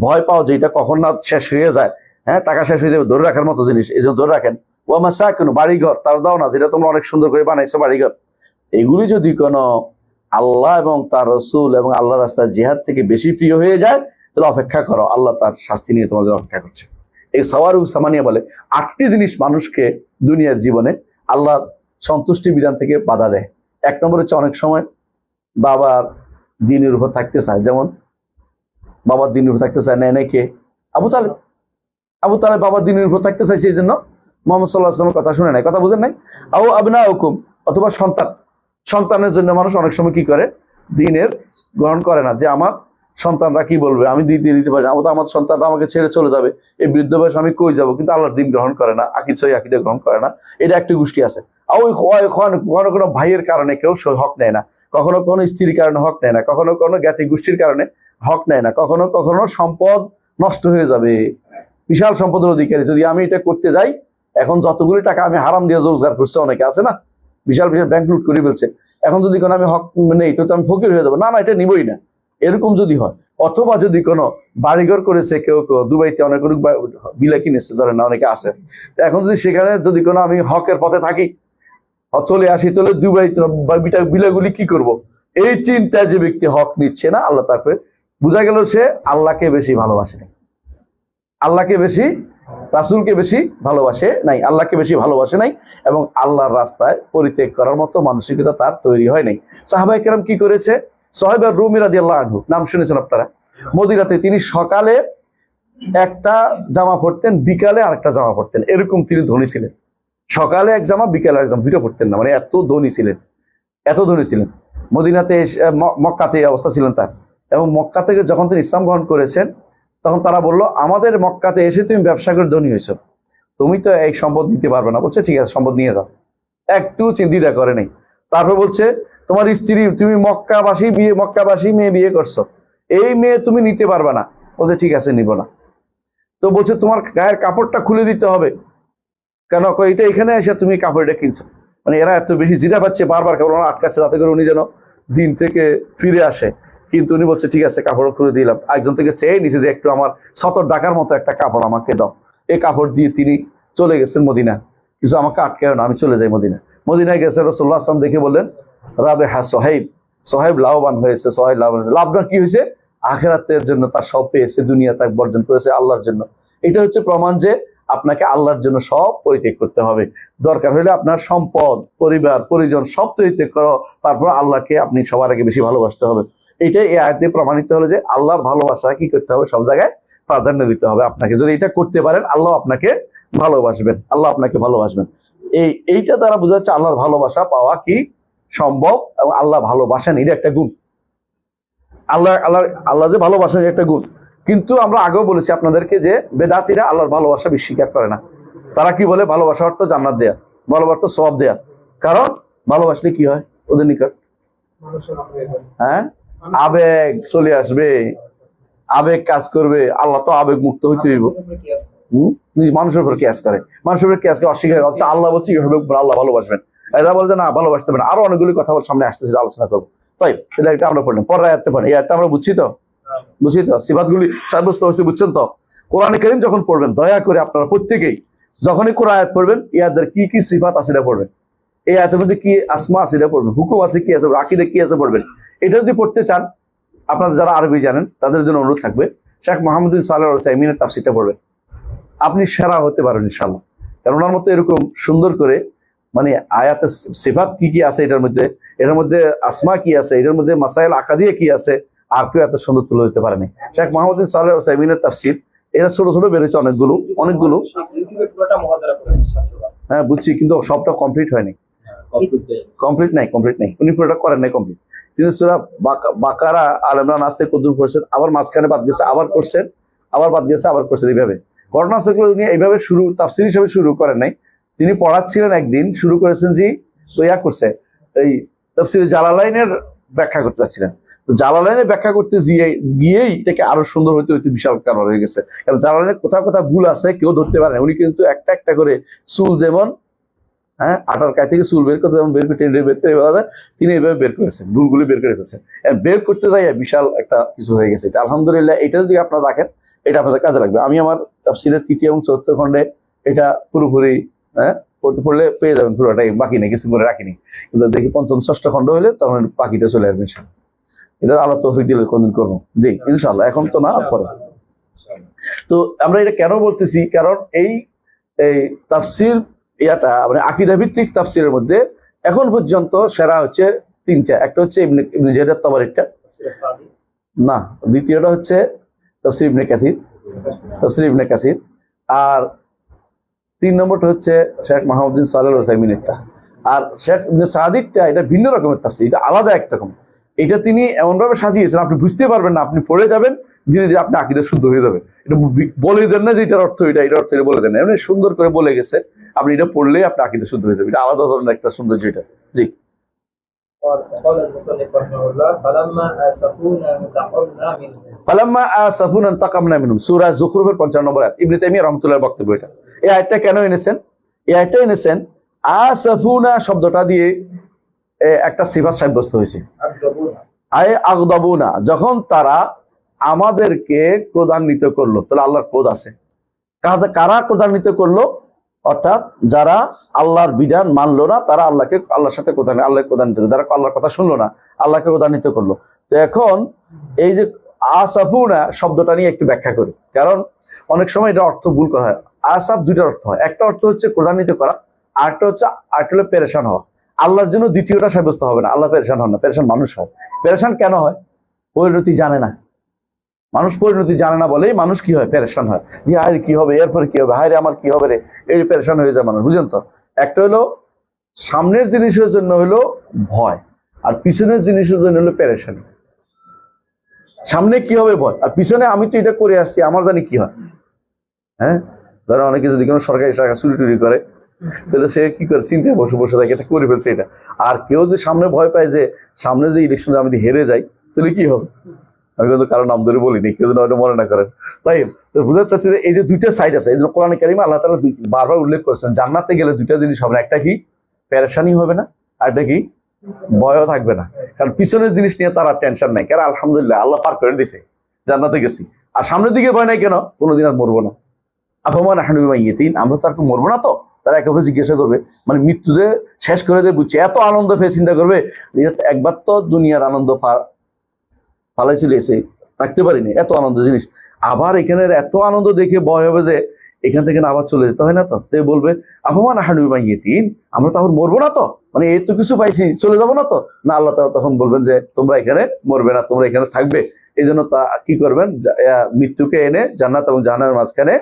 ভয় পাও যে এটা কখন না শেষ হয়ে যায়, হ্যাঁ টাকা শেষ হয়ে যাবে, ধরে রাখার মতো জিনিস, এই জন্য ধরে রাখেন। ও মাসাকিন, বাড়িঘর, তার দাও না, যেটা তোমরা অনেক সুন্দর করে বানাইছো বাড়িঘর, এগুলি যদি কোনো আল্লাহ এবং তার রসুল এবং আল্লাহ রাস্তার জিহাদ থেকে বেশি প্রিয় হয়ে যায়, তাহলে অপেক্ষা করো, আল্লাহ তার শাস্তি নিয়ে তোমাদের অপেক্ষা করছে। এই সওয়ারুস সামানিয়া বলে 8টি জিনিস মানুষকে দুনিয়ার জীবনে আল্লাহ সন্তুষ্টি বিধান থেকে বাধা দেয়। 1 নম্বর হচ্ছে অনেক সময় বাবার দিনের উপর থাকতে চায়, যেমন বাবার দিনের উপর থাকতে চায় নেয় কে? আবু তালেব। আবু তালেব বাবার দিনের উপর থাকতে চাইছে, এই জন্য মুহাম্মদ সাল্লাল্লাহু আলাইহি ওয়াসাল্লামের কথা শুনে নাই, কথা বুঝেন নাই। আও আবনাউকুম, অথবা সন্তানের জন্য মানুষ অনেক সময় কি করে, দিনের গ্রহণ করে না, যে আমার সন্তানরা কি বলবে, আমি দিতে পারি না, আমার সন্তানরা আমাকে ছেড়ে চলে যাবে, এই বৃদ্ধ বয়স আমি কই যাবো, কিন্তু আল্লাহর দিন গ্রহণ করে না, আকিদা গ্রহণ করে না, এটা একটি গোষ্ঠী আছে। কখনো কোনো ভাইয়ের কারণে কেউ হক নেয় না, কখনো কোনো স্ত্রীর কারণে হক নেয় না, কখনো কোনো জ্ঞাতি গোষ্ঠীর কারণে হক নেয় না, কখনো কখনো সম্পদ নষ্ট হয়ে যাবে, বিশাল সম্পদের অধিকারী যদি আমি এটা করতে যাই, এখন যতগুলি টাকা আমি হারাম দিয়ে রোজগার করছে, অনেকে আছে না, বিশাল বিশাল ব্যাংক লুট করে ফেলছে, এখন যদি কোনো আমি হক নেই তো আমি ফকির হয়ে যাবো, না না এটা নিবই না, এরকম যদি হয়। অথবা যদি কোনো বাড়িঘর করেছে কেউ দুবাইতে অনেক বিলা কিনেছে, ধরেন না অনেকে আছে, এখন যদি সেখানে যদি কোনো আমি হকের পথে থাকি, চলে আসি, তাহলে দুবাই বিলাগুলি কি করব, এই চিন্তায় যে ব্যক্তি হক নিচ্ছে না, আল্লাহ তাকে বোঝা গেল সে আল্লাহকে বেশি ভালোবাসে নাই, আল্লাহকে বেশি, রাসূলকে বেশি ভালোবাসে নাই, আল্লাহকে বেশি ভালোবাসে নাই, এবং আল্লাহর রাস্তায় পরিত্যাগ করার মতো মানসিকতা তার তৈরি হয় নাই। সাহাবায়ে কেরাম কি করেছে, সুহাইব রুমি রাদিয়াল্লাহু আনহু, নাম শুনেছেন আপনারা, মদিনাতে তিনি সকালে একটা জামা পরতেন, বিকালে আরেকটা জামা পরতেন, এরকম তিনি ধনী ছিলেন। সকালে এক জামা, বিকালে এক জামা, দুটো পরতেন না, মানে এত ধনী ছিলেন, এত ধনী ছিলেন। মদিনাতে মক্কাতে এই অবস্থা ছিলেন তার, এবং মক্কা থেকে যখন তিনি ইসলাম গ্রহণ করেছেন, তখন তারা বললো, আমাদের মক্কাতে এসে তুমি ব্যবসা করে ধনী হয়েছো, তুমি তো এই সম্পদ নিতে পারবে না। বলছে ঠিক আছে, সম্পদ নিয়ে যাও, একটু চিন্তা করে নেই। তারপর বলছে, তোমার স্ত্রী, তুমি মক্কাবাসী মেয়ে বিয়ে করছো, এই মেয়ে তুমি নিতে পারবে না। বলছে ঠিক আছে, নিব না। তো বলছে তোমার গায়ের কাপড়টা খুলে দিতে হবে, কেন? এটা এখানে এসে তুমি কাপড়টা কিনছো। মানে এরা এত বেশি জিরা পাচ্ছে, বারবার কাপড় আটকাচ্ছে, যাতে করে উনি যেন দিন থেকে ফিরে আসে। কিন্তু উনি বলছে ঠিক আছে, কাপড় খুলে দিলাম। একজন থেকে চেয়ে নিছে যে একটু আমার 70 টাকার মতো একটা কাপড় আমাকে দাও। এই কাপড় দিয়ে তিনি চলে গেছেন মদিনা, কিছু আমাকে আটকায় না, আমি চলে যাই মদিনা। মদিনায় গেছে, রাসূলুল্লাহ সাল্লাল্লাহু আলাইহি ওয়াসাল্লাম দেখে বললেন, রাবেহা সোহাইব লাভবান হয়েছে, সোহাইব লাভবান হয়েছে। লাভটা কি হয়েছে? আখিরাতের জন্য তার সব পেয়েছে, দুনিয়া তাকে বর্জন করেছে আল্লাহর জন্য। এটা হচ্ছে প্রমাণ যে আপনাকে আল্লাহর জন্য সব পরিত্যাগ করতে হবে। দরকার হলে আপনার সম্পদ, পরিবার, পরিজন সব পরিত্যাগ করো, তারপর আল্লাহকে আপনি সবার আগে বেশি ভালোবাসতে হবে। এইটাই এই আয়াতে প্রমাণিত হলো যে আল্লাহর ভালোবাসা কি করতে হবে, সব জায়গায় প্রাধান্য দিতে হবে আপনাকে। যদি এটা করতে পারেন, আল্লাহ আপনাকে ভালোবাসবেন, আল্লাহ আপনাকে ভালোবাসবেন। এইটা দ্বারা বোঝা যাচ্ছে আল্লাহর ভালোবাসা পাওয়া কি সম্ভব, এবং আল্লাহ ভালোবাসেন, এটা একটা গুণ। আল্লাহ যে ভালোবাসেন, একটা গুণ। কিন্তু আমরা আগেও বলেছি আপনাদেরকে যে বেদাতীরা আল্লাহর ভালোবাসা স্বীকার করে না। তারা কি বলে, ভালোবাসা অর্থ জান্নাত দেয়া, ভালোবাসা সওয়াব দেয়া। কারণ ভালোবাসলে কি হয় ওদের নিকট? হ্যাঁ, আবেগ চলে আসবে, আবেগ কাজ করবে। আল্লাহ তো আবেগ মুক্ত হইতে হইব। মানুষের উপর কেয়াস করে, মানুষের উপর কেয়াস করে অস্বীকার হচ্ছে। আল্লাহ বলছে আল্লাহ ভালোবাসবেন, এরা বলছে না ভালোবাসতে পারে। আরো অনেকগুলি কথা সামনে আসতেছে, আলোচনা করবো। তাই এটা আমরা পড়লাম, পরের আয়াতে পড়েন। এই আয়াতটা আমরা বুঝছি তো, সিফাতগুলি সাব্যস্ত হয়েছে, বুঝছেন তো? কোরআনে কারীম যখন পড়বেন, দয়া করে আপনারা প্রত্যেকেই যখনই কোরআন আয়াত পড়বেন, ইয়াদের কি কি সিফাত আছে এটা পড়বেন। এই আয়াতের মধ্যে কি আসমা আছে এটা পড়বেন, হুকুম আছে কি আছে, আকীদা কি আছে পড়বেন। এটা যদি পড়তে চান, আপনারা যারা আরবি জানেন তাদের জন্য অনুরোধ থাকবে, শেখ মুহাম্মদ বিন সালেহ আল উসাইমিনের তাফসীরটা পড়বেন। আপনি সেরা হতে পারেন ইনশাআল্লাহ। কারণ ওনার মতো এরকম সুন্দর করে, মানে আয়াতের সিফাত কি কি আছে এটার মধ্যে আসমা কি আছে, এটার মধ্যে মাসাইল আকাদিয়া কি আছে, আর কেউ এত সুন্দর তুলে দিতে পারেনি। শেখ মুহাম্মদ বিন সালেহ আল উসাইমিনের তাফসীর এরা ছোট ছোট বেরোচ্ছে অনেকগুলো। ইউটিউবে পুরোটা মুহাদারা করেছে ছাত্ররা। হ্যাঁ বুঝছি, কিন্তু সবটা কমপ্লিট হয়নি। কমপ্লিট নাই, উনি পুরোটা করেন নাই কমপ্লিট। কিন্তু সূরা বাকারা আল ইমরান আস্তে কদ্দুর করছেন, আবার মাঝখানে বাদ গেছে, আবার করছেন, আবার বাদ গেছে, আবার করছেন। এইভাবে ঘটনা আছে, উনি এইভাবে শুরু তাফসীর হিসেবে শুরু করেন নাই। তিনি পড়াচ্ছিলেন, একদিন শুরু করেছেন যে করছে এই তাফসীর জালালাইনের ব্যাখ্যা করতে চাচ্ছিলেন। তো জালালাইনের ব্যাখ্যা করতে গিয়েই এটাকে আরো সুন্দর হইতে হইতে বিশাল কারণ হয়ে গেছে। কারণ জালালাইনের কোথাও কোথাও ভুল আছে, কেউ ধরতে পারে না। উনি কিন্তু একটা একটা করে চুল যেমন হ্যাঁ আটার কাছ থেকে চুল বের করতে যেমন বের করে টেনে বের করে বলা যায়, তিনি এইভাবে বের করেছেন, ভুলগুলি বের করে ফেলছেন। বের করতে যাই বিশাল একটা কিছু হয়ে গেছে। এটা আলহামদুলিল্লাহ, এটা যদি আপনারা রাখেন এটা আপনাদের কাজে লাগবে। আমি আমার তাফসীরের 3য় এবং 4র্থ খণ্ডে এটা পুরোপুরি পড়লে পেয়ে যাবেন পুরোটাই, বাকি নেই, কিছু করে রাখিনি। কিন্তু দেখি 5ম 6ষ্ঠ খণ্ড হলে তখন বাকিটা চলে আসবে ইনশাআল্লাহ। এটা আল্লাহ তৌফিক দিলে কোনদিন করবো জি ইনশাআল্লাহ, এখন তো না, পরে। তো আমরা এটা কেন বলতেছি, কারণ এই তাফসীর ইয়াটা মানে আকীদা ভিত্তিক তাফসীরের মধ্যে এখন পর্যন্ত সেরা হচ্ছে 3টা। একটা হচ্ছে ইবনে জারির তাবারিটা, না, দ্বিতীয়টা হচ্ছে তাফসীর ইবনে কাসির, আর 3 নম্বরটা হচ্ছে শেখ মাহমুদ্দিন সালেহ আল উসাইমিনেরটা। আর শেখ ইবনে সাদিরটা এটা ভিন্ন রকমের তাফসীর, এটা আলাদা একরকম। এটা তিনি এমনভাবে সাজিয়েছেন আপনি বুঝতে পারবেন না, আপনি পড়ে যাবেন, ধীরে ধীরে আপনি আকীদা শুদ্ধ হয়ে যাবে। এটা বলে দেন না যে এটার অর্থ এটা, এটার অর্থ এটা বলে দেন না, এমনি সুন্দর করে বলে গেছে, আপনি এটা পড়লেই আপনি আকীদা শুদ্ধ হয়ে যাবে। এটা আলাদা ধরনের একটা সৌন্দর্য এটা। জি قال المصنف رحمه الله فلما آسفونا انتقمنا منهم ফালাম্মা আসাফুনা ইনতাকামনা মিনহুম, সূরা যুখরুফের 55 নম্বর আয়াত। ইবনে তাইমিয়া রাহমাতুল্লাহর বক্তব্য এটা। এই আয়াতটা কেন এনেছেন? এই আয়াতটা এনেছেন আসাফুনা শব্দটা দিয়ে একটা সিফাত সাব্যস্ত হয়েছে। আয় আগদাবুনা, যখন তারা আমাদেরকে ক্রোধান্বিত করলো, তাহলে আল্লাহর ক্রোধ আছে। কারা ক্রোধান্বিত করলো? অর্থাৎ যারা আল্লাহর বিধান মানলো না, তারা আল্লাহর সাথে আল্লাহ ক্রোধান্বিত করলো। যারা আল্লাহর কথা শুনলো না, আল্লাহকে ক্রোধান্বিত করলো। তো এখন এই যে আসাফুনা শব্দটা নিয়ে একটু ব্যাখ্যা করি, কারণ অনেক সময় এটা অর্থ ভুল করা হয়। আসাফ দুইটা অর্থ হয়, একটা অর্থ হচ্ছে ক্রোধান্বিত করা, আরেকটা হলো পেরেশান হওয়া। আল্লাহর জন্য দ্বিতীয়টা সাব্যস্ত হবে না। আল্লাহ পেরেশান হন না, পেরেশান মানুষ হয়। পেরেশান কেন হয়? পরিণতি জানে না মানুষ, পরিণতি জানে না বলেই মানুষ কি হয়, পেরেশান হয়। যে হায় কি হবে, এরপরে কি হবে, হায় রে আমার কি হবে রে, এই পেরেশান হয়ে যায় মানুষ, বুঝেন তো। একটা হলো সামনের জিনিসের জন্য হলো ভয়, আর পিছনের জিনিসের জন্য হলো পেরেশানি। সামনে কি হবে ভয়, আর পিছনে আমি তো এটা করে আসছি, আমার জানি কি হয়। হ্যাঁ, ধরো অনেকে যদি কোনো সরকারি টাকা চুরি টুরি করে, তাহলে সে কি করে, চিন্তায় বসে থাকে, এটা করে ফেলছে এটা। আর কেউ যদি সামনে ভয় পায় যে সামনে যে ইলেকশনে আমি হেরে যাই, তাহলে কি হবে, আমি কিন্তু কারো নাম ধরে বলিনি, কেউ যেন ওটা মনে না করেন। তাই বুঝতে চাচ্ছি যে এই যে দুইটা সাইড আছে, এই জন্য কোরআন কারিমে আল্লাহ তাআলা বারবার উল্লেখ করেছেন জান্নাতে গেলে দুইটা জিনিস হবে না। একটা কি, পেরেশানি হবে না, আর একটা কি, ভয়ও থাকবে না। কারণ পিছনের জিনিস নিয়ে তারা টেনশন নাই, কারণ আলহামদুলিল্লাহ আল্লাহ পার করে দিয়েছে, জান্নাতে গেছি। আর সামনের দিকে ভয় নাই কেন, কোনোদিন আর মরবো না। আফামান নাহনু বিমাইয়িতিন, আমরা তো আর মরবো না তো। তারা একেবারে জিজ্ঞাসা করবে, মানে মৃত্যুতে শেষ করে দিয়ে বুঝছে, এত আনন্দ পেয়ে চিন্তা করবে একবার তো দুনিয়ার আনন্দ ফালাই চলে এসে থাকতে পারিনি, এত আনন্দ জিনিস, আবার এখানে এত আনন্দ দেখে ভয় হবে যে এখান থেকে আবার চলে যেতে হয় না তো। তাই বলবে আফামান নাহনু বিমাইয়িতিন, আমরা তো আবার মরবো না তো, মানে এই তো কিছু পাইছি, চলে যাবো না তো। না, আল্লাহ তাআলা তখন বলবেন যে তোমরা এখানে মরবে না, তোমরা এখানে থাকবে। এই জন্য তা কি করবেন, মৃত্যুকে এনে জান্নাত এবং জাহান্নামের মাঝখানে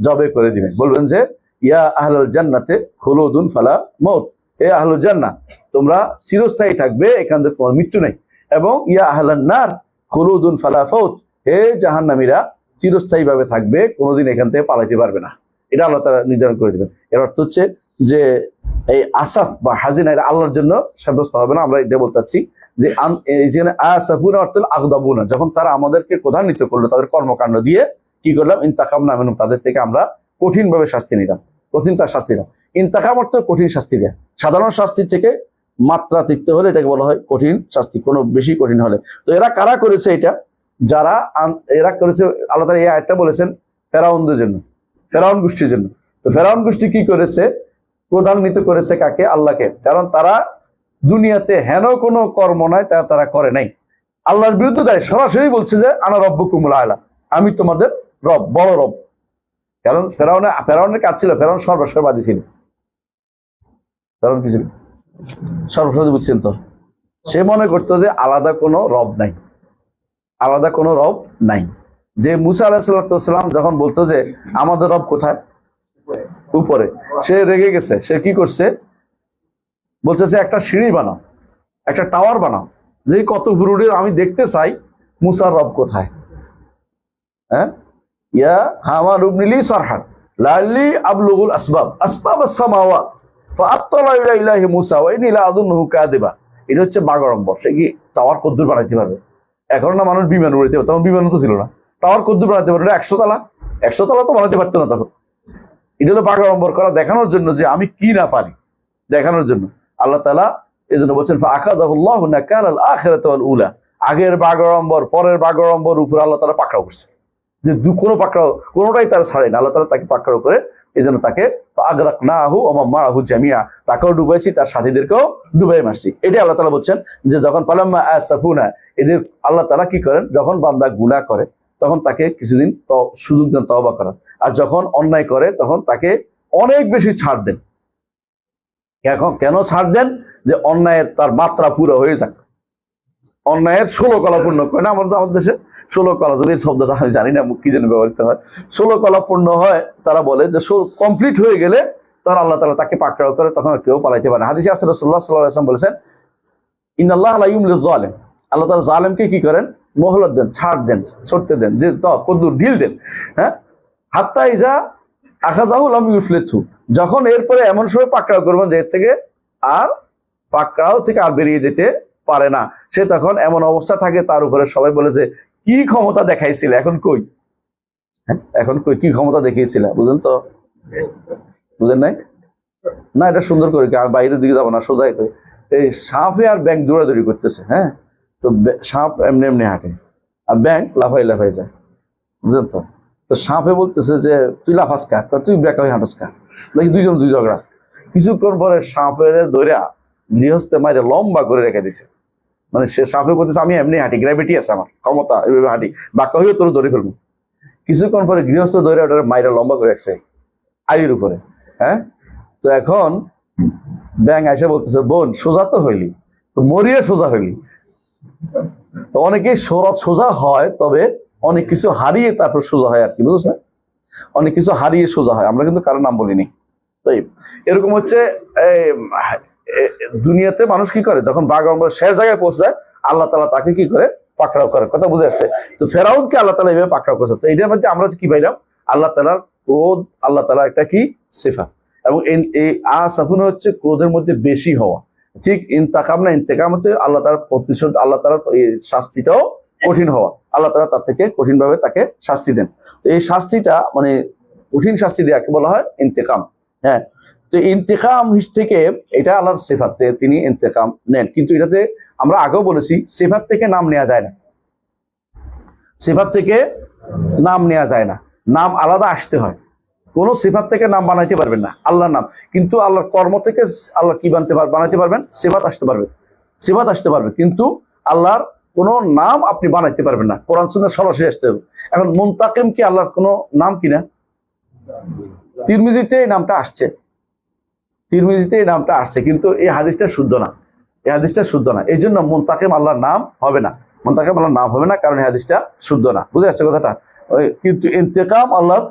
জবে করে দিবেন। বলবেন যে ইয়া আহলাল জান্নাতে খুলুদুন ফালা মউত, এ আহলুল জান্নাহ তোমরা চিরস্থায়ী থাকবে, এখান থেকে তোমার মৃত্যু নেই। এবং ইয়া আহলান নার খুলুদুন ফালা ফাউত, হে জাহান্নামীরা চিরস্থায়ী ভাবে থাকবে, কোনোদিন এখান থেকে পালাইতে পারবে না। এটা আল্লাহ তাআলা নির্ধারণ করে দিবেন। এর অর্থ হচ্ছে যে এই আসাফ বা হাজিনা এটা আল্লাহর জন্য সাব্যস্ত হবে না। আমরা এটা বলতে চাচ্ছি যে আসাফুনা অর্থ আগদাবুনা, যখন তারা আমাদেরকে ক্রোধান্বিত করলো তাদের কর্মকাণ্ড দিয়ে, কি করলাম, ইনতাকামনা মিনহুম, তাদের থেকে আমরা কঠিন ভাবে শাস্তি নিলাম। কঠিন তার শাস্তি না, ইনতাকাম অর্থ কঠিন শাস্তি দেয়া। সাধারণ শাস্তির থেকে মাত্রাতিরিক্ত হলে এটাকে বলা হয় কঠিন শাস্তি, কোনো বেশি কঠিন হলে। তো এরা কারা করেছে এটা, এরা করেছে, আল্লাহ তাআলা এই আয়াতটা বলেছেন ফেরাউনদের জন্য, ফেরাউন গোষ্ঠীর জন্য। তো ফেরাউন গোষ্ঠী কি করেছে, ক্রোধান্বিত করেছে কাকে, আল্লাহকে। কারণ তারা দুনিয়াতে হেন কোনো কর্ম নয় তারা করে নাই, আল্লাহর বিরুদ্ধে দেয়, সরাসরি বলছে যে আনা রব্বুকুমুল আ'লা, আমি তোমাদের রব, বড় রব। কারণ ফেরাউনের কাজ ছিল, ফেরাউন সর্বস্ববাদী ছিল। ফেরাউন কি ছিল, সর্বস্ববাদী, বুঝছেন তো। সে মনে করতো যে আলাদা কোনো রব নাই, আলাদা কোনো রব নাই। যে মুসা আলাইহিসসালাম যখন বলতো যে আমাদের রব কোথায়, উপরে, সে রেগে গেছে। সে কি করছে, বলছে যে একটা সিঁড়ি বানাও, একটা টাওয়ার বানাও, যে কত ফুরুটের আমি দেখতে চাই মুসার রব কোথায়। হ্যাঁ, ইয়া হামান ইবনিলি সারহান লাআল্লি আবলুগুল আসবাব আস-সামাওয়াত ফাআত্তালা ইলা ইলাহি মুসা ওয়া ইন্নী লাআযুন্নুহু কাযিবা। এটা হচ্ছে বাগড়ম্বর। সে কি টাওয়ার কদ্দুর বানাইতে পারবে? এখন না মানুষ বিমান উড়াইতে পারবে, তখন বিমান তো ছিল না। টাওয়ার কদ্দুর বানাইতে পারবে? 100 তলা, 100 তলা তো বানাতে পারতো না তখন। এটা হলো বাগড়ম্বর করা, দেখানোর জন্য যে আমি কি না পারি, দেখানোর জন্য। আল্লাহ তাআলা এই জন্য বলছেন ফাআখাযাহুল্লাহু নাকালাল আখিরাতি ওয়াল উলা। আগের বাগড়ম্বর পরের বাগড়ম্বর উপর আল্লাহ তাআলা পাকড়াও করছে, যে কোনো পাকড়াও কোনোটাই তার ছাড়ে না। আল্লাহ তাআলা তাকে পাকড়াও করে, এই জন্য তাকে আগরাকনাহু ওয়া মান মাআহু জামিআ, তাকেও ডুবাইছি, তার সাথীদেরকেও ডুবাই মারছি। এটাই আল্লাহ তাআলা বলছেন যে যখন ফালাম্মা আসাফুনা, এদের আল্লাহ তাআলা কি করেন, যখন বান্দা গুনাহ করে তখন তাকে কিছুদিন সুযোগ দেন তওবা করার, আর যখন অন্যায় করে তখন তাকে অনেক বেশি ছাড় দেন। কেন ছাড় দেন? যে অন্যায়ের তার মাত্রা পুরো হয়ে যাক, অন্যায়ের 16 কলা পূর্ণ করে না আমাদের দেশে 16 কলা, যদি শব্দটা আমি জানি না কি যেন ব্যবহৃত হয়, 16 কলা পূর্ণ হয়, তারা বলে যে কমপ্লিট হয়ে গেলে তখন আল্লাহ তাআলা তাকে পাকড়াও করে, তখন কেউ পালাইতে পারে না। হাদিসে আছে রাসূলুল্লাহ সাল্লাল্লাহু আলাইহি ওয়াসাল্লাম বলেছেন ইন্নাল্লাহা লা ইউমলিয যালিম, আল্লাহ তাআলা জালেমকে কি করেন, মোহলত দেন, ছাড় দেন, ছড়তে দেন, যে কদ্দুর ঢিল দেন। হ্যাঁ, হাত্তা ইজা আখাযাহু লাম ইউফলিতহু, যখন এরপরে এমন সময় পাকড়াও করবেন যে এর থেকে আর পাকড়াও থেকে আর বেরিয়ে যেতে পারে না, সে তখন এমন অবস্থা থাকে তার উপরে সবাই বলে যে কি ক্ষমতা দেখাইছিলে, এখন কই? হ্যাঁ, এখন কই, কি ক্ষমতা দেখিয়েছিলে? বুঝেন তো? বুঝেন নাই না? এটা সুন্দর করে, আর বাইরের দিকে যাবো না, সোজাই করে। এই সাপে আর ব্যাঙ দৌড়াদৌড়ি করতেছে। হ্যাঁ, তো সাপ এমনি এমনি হাঁটে আর ব্যাঙ লাফাই লাফাই যায়, বুঝলেন তো? তো সাপে বলতেছে যে তুই লাফাস কা, তুই বেকা হয়ে হাঁটাস কা, নাকি দুইজন দুই ঝগড়া। কিছুক্ষণ পরে সাপের ধরে গৃহস্থে মাইরে লম্বা করে রেখে দিছে। মানে সে সাপে করতেছে আমি এমনি হাঁটি, গ্র্যাভিটি আছে আমার, ক্ষমতা, এইভাবে হাঁটি, বাঁকা হয়ে তোর ধরে ফেলবো। কিছুক্ষণ পরে গৃহস্থ ধরে ওটা মাইরা লম্বা করে রাখছে আইয়ের উপরে। হ্যাঁ, তো এখন ব্যাঙ এসে বলতেছে বোন সোজা তো হইলি, তো মরিয়ে সোজা হইলি। তো অনেকেই সোজা হয়, তবে অনেক কিছু হারিয়ে তারপর সোজা হয় আর কি, বুঝছ না? অনেক কিছু হারিয়ে সোজা হয়, আমরা কিন্তু কারোর নাম বলিনি। তো এরকম হচ্ছে দুনিয়াতে মানুষ কি করে, যখন বাগড়ম্বর শেষ জায়গায় পৌঁছায় আল্লাহ তাআলা তাকে কি করে, পাকড়াও করে। কথা বুঝে আসছে? তো ফেরাউনকে আল্লাহ তাআলা এইভাবে পাকড়াও করছে। তো এটার মধ্যে আমরা কি পাইলাম, আল্লাহ তাআলার ক্রোধ, আল্লাহ তাআলা একটা কি সিফাত, এবং এই আসাফুন হচ্ছে ক্রোধের মধ্যে বেশি হওয়া। ঠিক ইন্তাকাম না, ইন্তেকাম হচ্ছে আল্লাহ তাআলার প্রতিশোধ, আল্লাহ তাআলার এই শাস্তিটাও কঠিন হওয়া, আল্লাহ তাআলা তার থেকে কঠিন ভাবে তাকে শাস্তি দেন। তো এই শাস্তিটা মানে কঠিন শাস্তি দেওয়াকে বলা হয় ইন্তেকাম। হ্যাঁ, তো ইন্তেকাম থেকে এটা আল্লাহর সিফাত, তিনি ইন্তেকাম নেন। কিন্তু এটাতে আমরা আগেও বলেছি সিফাত থেকে নাম নেওয়া যায় না, সিফাত থেকে নাম নেওয়া যায় না, নাম আলাদা আসতে হয়। কোন সিফাত থেকে নাম বানাইতে পারবেন না আল্লাহর নাম, কিন্তু আল্লাহর কর্ম থেকে আল্লাহ কি বানাইতে পারবেন, সিফাত আসতে পারবে, সিফাত আসতে পারবে, কিন্তু আল্লাহর কোন নাম আপনি বানাইতে পারবেন না। কোরআন সুন্নাহ সরাসরি আসতে হবে। এখন মুনতাকিম কি আল্লাহর কোন নাম কিনা? তিরমিজিতে এই নামটা আসছে, তিরমিজিতে এই নামটা আসছে, কিন্তু এই হাদিসটা শুদ্ধ না, এই হাদিসটা শুদ্ধ না। এই জন্য মুনতাকিম আল্লাহর নাম হবে না, মুনতাকিম আল্লাহর নাম হবে না, কারণ এই হাদিসটা শুদ্ধ না। বুঝে আসছে কথাটা? কিন্তু ইন্তেকাম আল্লাহর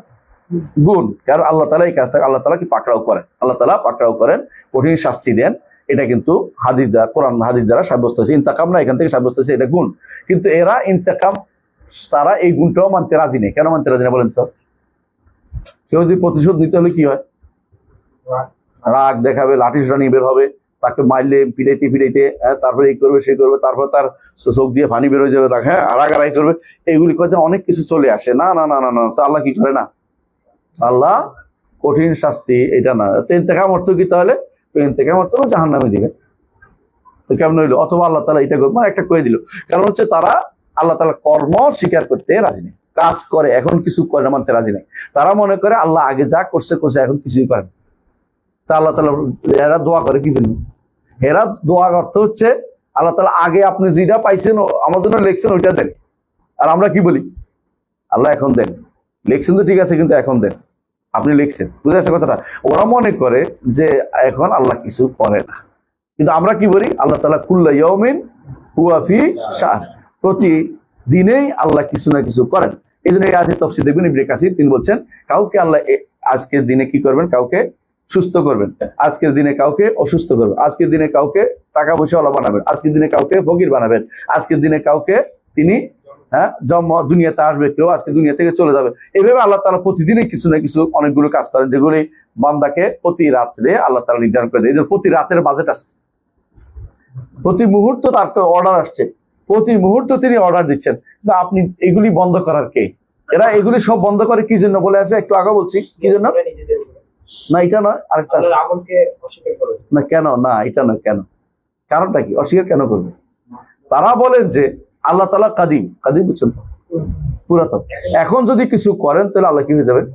গুণ, কারণ আল্লাহ তাআলা এই কাজটা, আল্লাহ তাআলা কি পাকড়াও করেন, আল্লাহ তাআলা পাকড়াও করেন, কঠিন শাস্তি দেন। এটা কিন্তু হাদিস দ্বারা, কোরআন হাদিস দ্বারা সাব্যস্ত হয়েছে। ইন্তেকাম না, এখান থেকে সাব্যস্ত হয়েছে এটা গুণ। কিন্তু এরা ইন্তেকাম, তারা এই গুণটাও মানতে রাজি নেই। কেন মানতে রাজি না বলেন তো? কেউ যদি প্রতিশোধ নিতে হলে কি হয়, রাগ দেখাবে, লাঠি নিয়ে বের হবে, তাকে মারলে পিড়াইতে পিড়াইতে, তারপরে এই করবে সেই করবে, তারপর তার চোখ দিয়ে পানি বের হয়ে যাবে, তাকে হ্যাঁ রাগারাগি করবে, এইগুলি কথা অনেক কিছু চলে আসে। না না না না না, তো আল্লাহ কি করে না, আল্লাহ কঠিন শাস্তি এটা না। তো ইন্তেকাম অর্থ কি তাহলে? ইন্তেকাম অর্থ জাহান্নামে দিবে। তো কেমন হইলো? অথবা আল্লাহ তাআলা এটা মানে একটা কয়ে দিল, কারণ হচ্ছে তারা আল্লাহ তাআলা কর্ম স্বীকার করতে রাজি নেই, কাজ করে এখন কিছু করে না মানতে রাজি নেই। তারা মনে করে আল্লাহ আগে যা করছে করছে, এখন কিছুই করে না। তা আল্লাহ তাআলা এরা দোয়া করে কি জন্য? এরা দোয়ার অর্থ হচ্ছে আল্লাহ তাআলা আগে আপনি যেটা পাইছেন আমার জন্য লিখছেন ওইটা দেন। আর আমরা কি বলি, আল্লাহ এখন দেন, লিখছেন তো ঠিক আছে, কিন্তু এখন দেন, আপনি লিখছেন। বুঝে আসছে কথাটা? ওরা মনে করে যে এখন আল্লাহ কিছু করে না, কিন্তু আমরা কি বলি, আল্লাহ তাআলা কুল্লা ইয়াউমিন হুয়া ফি শাআন, প্রতি দিনেই আল্লাহ কিছু না কিছু করেন। এই জন্য এই আয়াতের তাফসীর দেখবেন ইবনে কাসির তিনি বলছেন কাউকে আল্লাহ আজকের দিনে কি করবেন, কাউকে সুস্থ করবেন, আজকের দিনে কাউকে অসুস্থ করবেন, আজকের দিনে কাউকে টাকা পয়সাওয়ালা বানাবেন, আজকের দিনে কাউকে ফকির বানাবেন, আজকের দিনে কাউকে তিনি জন্ম দুনিয়াতে আসবে, কেউ আজকে দুনিয়া থেকে চলে যাবে। এইভাবে আল্লাহ তাআলা প্রতিদিনই কিছু না কিছু অনেকগুলো কাজ করেন যেগুলি বান্দাকে প্রতি রাত্রে আল্লাহ তাআলা নির্ধারণ করে দেয়। এই জন্য প্রতি রাতের বাজেট আছে, প্রতি মুহূর্ত তার অর্ডার আসছে, প্রতি মুহূর্ত তিনি অর্ডার দিচ্ছেন। কিন্তু আপনি এগুলি বন্ধ করার কে? এরা এগুলি সব বন্ধ করে কি জন্য বলে আছে একটু আগে বলছি কি জন্য। না এটা নয়, আরেকটা আছে। না কেন, না এটা নয়, কেন, কারণটা কি? অস্বীকার কেন করবে? তারা বলেন যে আল্লাহ তাআলা কাদিম, কাদিম বুঝছেন তো, পুরাতন। এখন যদি কিছু করেন তাহলে আল্লাহ কি হয়ে যাবেন?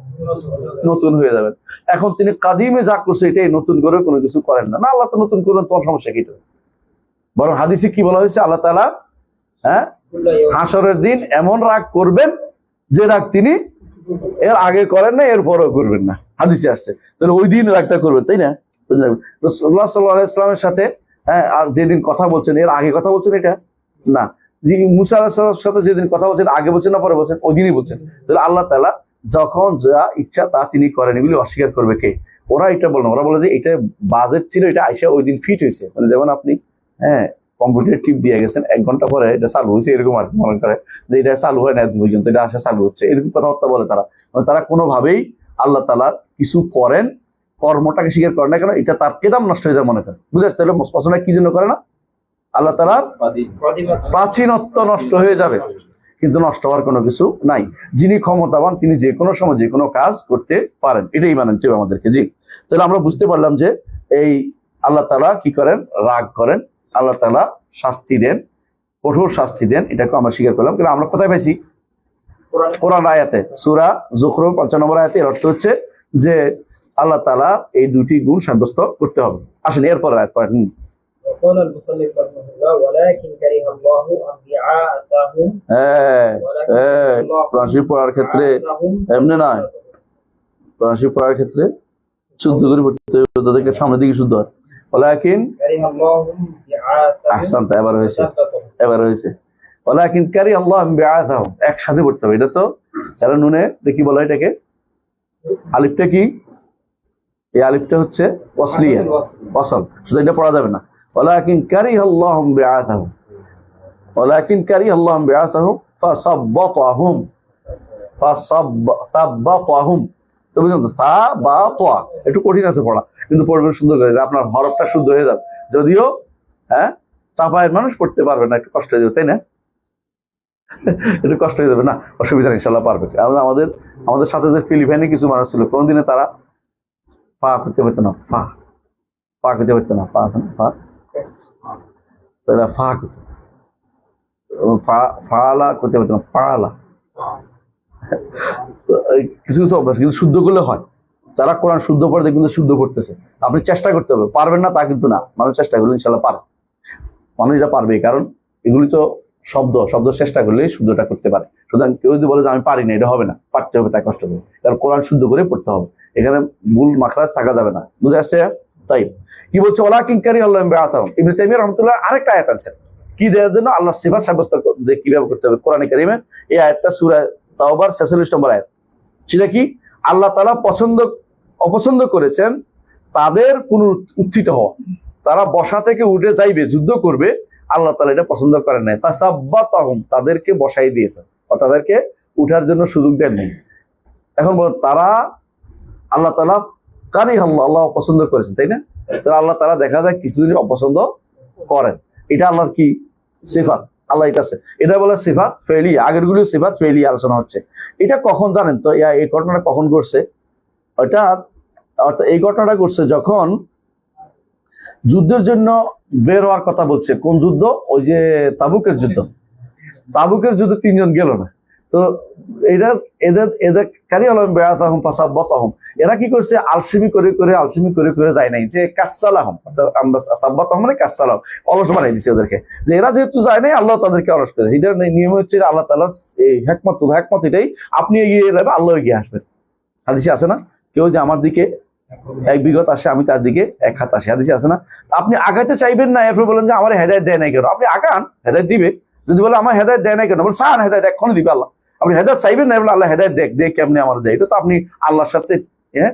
নতুন হয়ে যাবেন। এখন তিনি কাদিমে যা করছে এটাই নতুন করে কোনো কিছু করেন না। না আল্লাহ তো নতুন করবেন, তোমার সমস্যা কি? বরং হাদিসে কি বলা হয়েছে? আল্লাহ তাআলা হাসরের দিন এমন রাগ করবেন যে রাগ তিনি এর আগে করেন না, এর পরেও করবেন না। হাদিসে আসছে, তাহলে ওই দিন রাগটা করবেন, তাই না? রাসূলুল্লাহ সাল্লাল্লাহু আলাইহি ওয়াসাল্লামের সাথে যেদিন কথা বলছেন এর আগে কথা বলছেন এটা না, মুসা আলাইহিস সালামের সাথে যেদিন কথা বলছেন আগে বলছেন না পরে বলছেন? ওই দিনই বলছেন। তাহলে আল্লাহ তাআলা যখন যা ইচ্ছা তা তিনি করেন, এগুলি অস্বীকার করবে কে? ওরা এটা বলে না, ওরা বলে যে এটা বাজেট ছিল, এটা আইসা ওই দিন ফিট হয়েছে। মানে যেমন আপনি কম্পিউটার টিপ দিয়ে গেছেন, 1 ঘন্টা পরে এটা চালু হয়েছে, এরকম আর কি মনে করে যে এটা চালু হয় না এত পর্যন্ত, এটা আসা চালু হচ্ছে, এরকম কথাবার্তা বলে তারা। মানে তারা কোনোভাবেই আল্লাহ তাআলা কিছু করেন, কর্মটাকে স্বীকার করে না, কেন? এটা তার কেদাম নষ্ট হয়ে যায় মনে করে। বুঝে আসছে? তাহলে স্পষ্টনা কি জন্য করে না? আল্লাহ তাআলার প্রাচীনত্ব নষ্ট হয়ে যাবে, কিন্তু নষ্ট হওয়ার কোনো কিছু নাই। যিনি ক্ষমতাবান তিনি যে কোনো সময় যে কোনো কাজ করতে পারেন, এটাই মানতে হবে আমাদেরকে। জি, তাহলে আমরা বুঝতে পারলাম যে এই আল্লাহ তাআলা কি করেন? রাগ করেন। আল্লাহ তাআলা শাস্তি দেন, কঠোর শাস্তি দেন, এটাকে আমরা স্বীকার করলাম। কিন্তু আমরা কোথায় পাইছি? কোরআন আয়াতে, সূরা যুখরুফ ৫৫ নম্বর আয়াতে। এর অর্থ হচ্ছে যে আল্লাহ তাআলা এই দুটি গুণ সাব্যস্ত করতে হবে। আসেন এরপর আয়াত পড়েন। وقال المصنف رحمه الله ولكن كره الله أنبياءهم প্রাণশীল পড়ার ক্ষেত্রে এমনি নয়, প্রাণশীল পড়ার ক্ষেত্রে শুদ্ধ করে পড়তে হবে, তাদেরকে সামনের দিকে শুদ্ধ হয়। ওয়ালাকিন আহসানতা, এবার হয়েছে, এবার হয়েছে। ওয়ালাকিন কারিহ আল্লাহু বিআসাহুম, একসাথে পড়তে হবে। এটা তো এরা নুনে দেখি বলা, এটাকে আলিফটা কি? এই আলিফটা হচ্ছে ওয়াসলিয়া, ওয়াসল, শুধু এটা পড়া যাবে না। ওয়ালাকিন কারিহ আল্লাহু বিআসাহুম, ওয়ালাকিন কারিহ আল্লাহু বিআসাহুম ফাসাব্বাতাহুম, ফাসাব্বাতাহুম। তো বুঝলেন তো, তা বা তোয়া একটু কঠিন আছে পড়া, কিন্তু পড়বেন সুন্দর করে, আপনার হরফটা শুদ্ধ হয়ে যাবে। যদিও চাপায়ের মানুষ পড়তে পারবে না, একটু কষ্ট হয়ে যাবে, তাই না? একটু কষ্ট হয়ে যাবে, না অসুবিধা নেই, ইনশাআল্লাহ পারবে। আমাদের আমাদের সাথে যে ফিলিপাইনে কিছু মানুষ ছিল, কোনদিনে তারা পা করতে পারতো না, পা করতে পারতো না, তারা ফালা করতে পারতো না, পালা। কিছু কিছু অভ্যাস কিন্তু শুদ্ধ করলে হয়। যারা কোরআন শুদ্ধ পড়ে কিন্তু শুদ্ধ করতেছে, আপনি চেষ্টা করতে হবে। পারবেন না তা কিন্তু না, মানুষ চেষ্টা করলে ইনশাল্লাহ পারে, মানুষ যা পারবে। কারণ এগুলি তো শব্দ চেষ্টা করলেই শুদ্ধটা করতে পারে। সুতরাং কেউ যদি বলে যে আমি পারি না, এটা হবে না, পারতে হবে, তাই কষ্ট করে। কারণ কোরআন শুদ্ধ করে পড়তে হবে, এখানে ভুল মাখরাজ থাকা যাবে না। বুঝে আসছে? তাই কি বলছে? ওয়ালাকিন কারিহ আল্লাহু বিআসাহুম। ইবনে তাইমিয়া রাহমাতুল্লাহ আরেকটা আয়াত আছে কি দেওয়ার জন্য, আল্লাহর সিফাত সাব্যস্ত যে কিভাবে করতে হবে কোরআনে কারিমে। এই আয়াতটা সূরা তাওবার 46 নম্বর আয়াত। সেটা কি? আল্লাহ তাআলা অপছন্দ করেছেন তাদের পুনরুত্থিত হওয়া, তারা বসা থেকে উঠে যাইবে, যুদ্ধ করবে, আল্লাহ তাআলা এটা পছন্দ করেন নাই। ফাসাব্বাতাহুম, তাদেরকে বসাই দিয়েছেন, তাদেরকে উঠার জন্য সুযোগ দেন নাই। এখন বল, তারা আল্লাহ তাআলা কারিহ আল্লাহ অপছন্দ করেছেন, তাই না? তাহলে আল্লাহ তাআলা দেখা যায় কিছু জিনিস অপছন্দ করেন, এটা আল্লাহর কি সিফাত, আল্লাহ এটা আছে, এটা বলে সিফাত ফেলি। আগের গুলো সিফাত ফেলি আলোচনা হচ্ছে। এটা কখন জানেন তো? এই ঘটনাটা কখন ঘটছে? এই ঘটনাটা ঘটছে যখন যুদ্ধের জন্য বের হওয়ার কথা বলছে। কোন যুদ্ধ? ওই যে তাবুকের যুদ্ধ। তাবুকের যুদ্ধে 3 জন গেল না। তো এদের কারিহ আল্লাহু বিআসাহুম ফাসাব্বাতাহুম, এরা কি করছে? আলসেমি করে যায় নাই, যে কাসালাহুম, আমরা সাব্বাতাহুম মানে কাসালাহুম, অলস বানাই দিছে ওদেরকে। যে এরা যেহেতু যায় নাই, আল্লাহ তাদেরকে অলস করেছে। এটা নিয়ম হচ্ছে আল্লাহ তাআলার এই হিকমত এটাই, আপনি এগিয়ে এলে আল্লাহ এগিয়ে আসবেন। হাদিসে আছে না, কেউ যে আমার দিকে 1 বিঘত আসে, আমি তার দিকে 1 হাত আসে, হাদিসে আছে না? আপনি আগাইতে চাইবেন না, এরপর বলেন যে আমার হেদায়েত দেয় নাই কেন? আপনি আগান, হেদায়েত দিবে। যদি বলে আমার হেদায়েত দেয় নাই কেন, বলে সান হেদায়েত এক্ষুনি দিবে আল্লাহ। আপনি হেদায়েত চাইবেন না, বলে আল্লাহ হেদায়েত দেখ কেমনি আমার দেয়, এটা তো আপনি আল্লাহর সাথে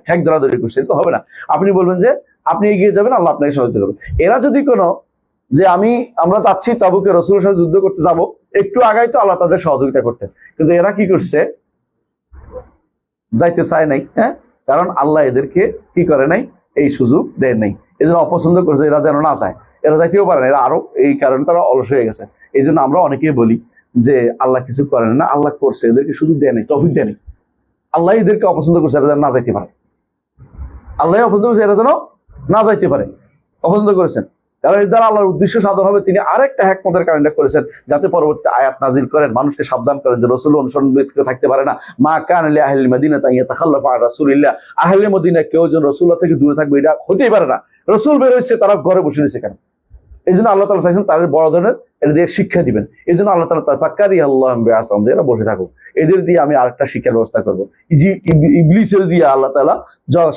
ঠেক ধরাধরি করছেন, এটা তো হবে না। আপনি বলবেন যে আপনি এগিয়ে যাবেন, আল্লাহ আপনাকে সহযোগিতা করবেন। এরা যদি কোনো যে আমরা চাচ্ছি তাবুকে রাসূলের সাথে যুদ্ধ করতে যাব, একটু আগাই তো আল্লাহ তাদের সহযোগিতা করতে, কিন্তু এরা কি করছে, যাইতে চায় নাই। কারণ আল্লাহ এদেরকে কি করে নাই, এই সুযোগ দেয় নাই, এজন্য অপছন্দ করছে, এরা যেন না চায়, এরা যাইতেও পারে না, এরা আরো এই কারণে তারা অলস হয়ে গেছে। এই জন্য আমরা অনেকেই বলি যে আল্লাহ কিছু করেন না, আল্লাহ করছে, এদেরকে সুযোগ দেয় নাই, তৌফিক দেয় নাই। আল্লাহ এদেরকে অপছন্দ করছে, এরা যেন না যাইতে পারে, আল্লাহ অপছন্দ করছে, এরা যেন না যাইতে পারে, অপছন্দ করেছেন। কারণ এর দ্বারা আল্লাহর উদ্দেশ্য সাধন হবে। তিনি আরেকটা হিকমতের কারণে করেছেন, যাতে পরবর্তীতে আয়াত নাজিল করেন, মানুষকে সাবধান করেন যে রাসূল অনুসরণ ব্যতীত থাকতে পারে না। মা কান লি আহলিল মাদিনাতি আন ইয়াতাখাল্লাফু আন রাসূলিল্লাহ, আহলে মদিনা কেউ যেন রাসূলুল্লাহ থেকে দূরে থাকবে, এটা হতেই পারে না। রাসূল বের হয়েছে, তারা ঘরে বসে রয়েছে কেন? এই জন্য আল্লাহ তাআলা চাইছেন তাদের বড় ধরনের এটা দিয়ে শিক্ষা দিবেন। এই জন্য আল্লাহ তাআলা তাফাক্কারি আল্লাহ বিআসাম, যে এরা বসে থাকুক, এদের দিয়ে আমি আরেকটা শিক্ষার ব্যবস্থা করবো। ইবলিসের দিয়ে আল্লাহ তাআলা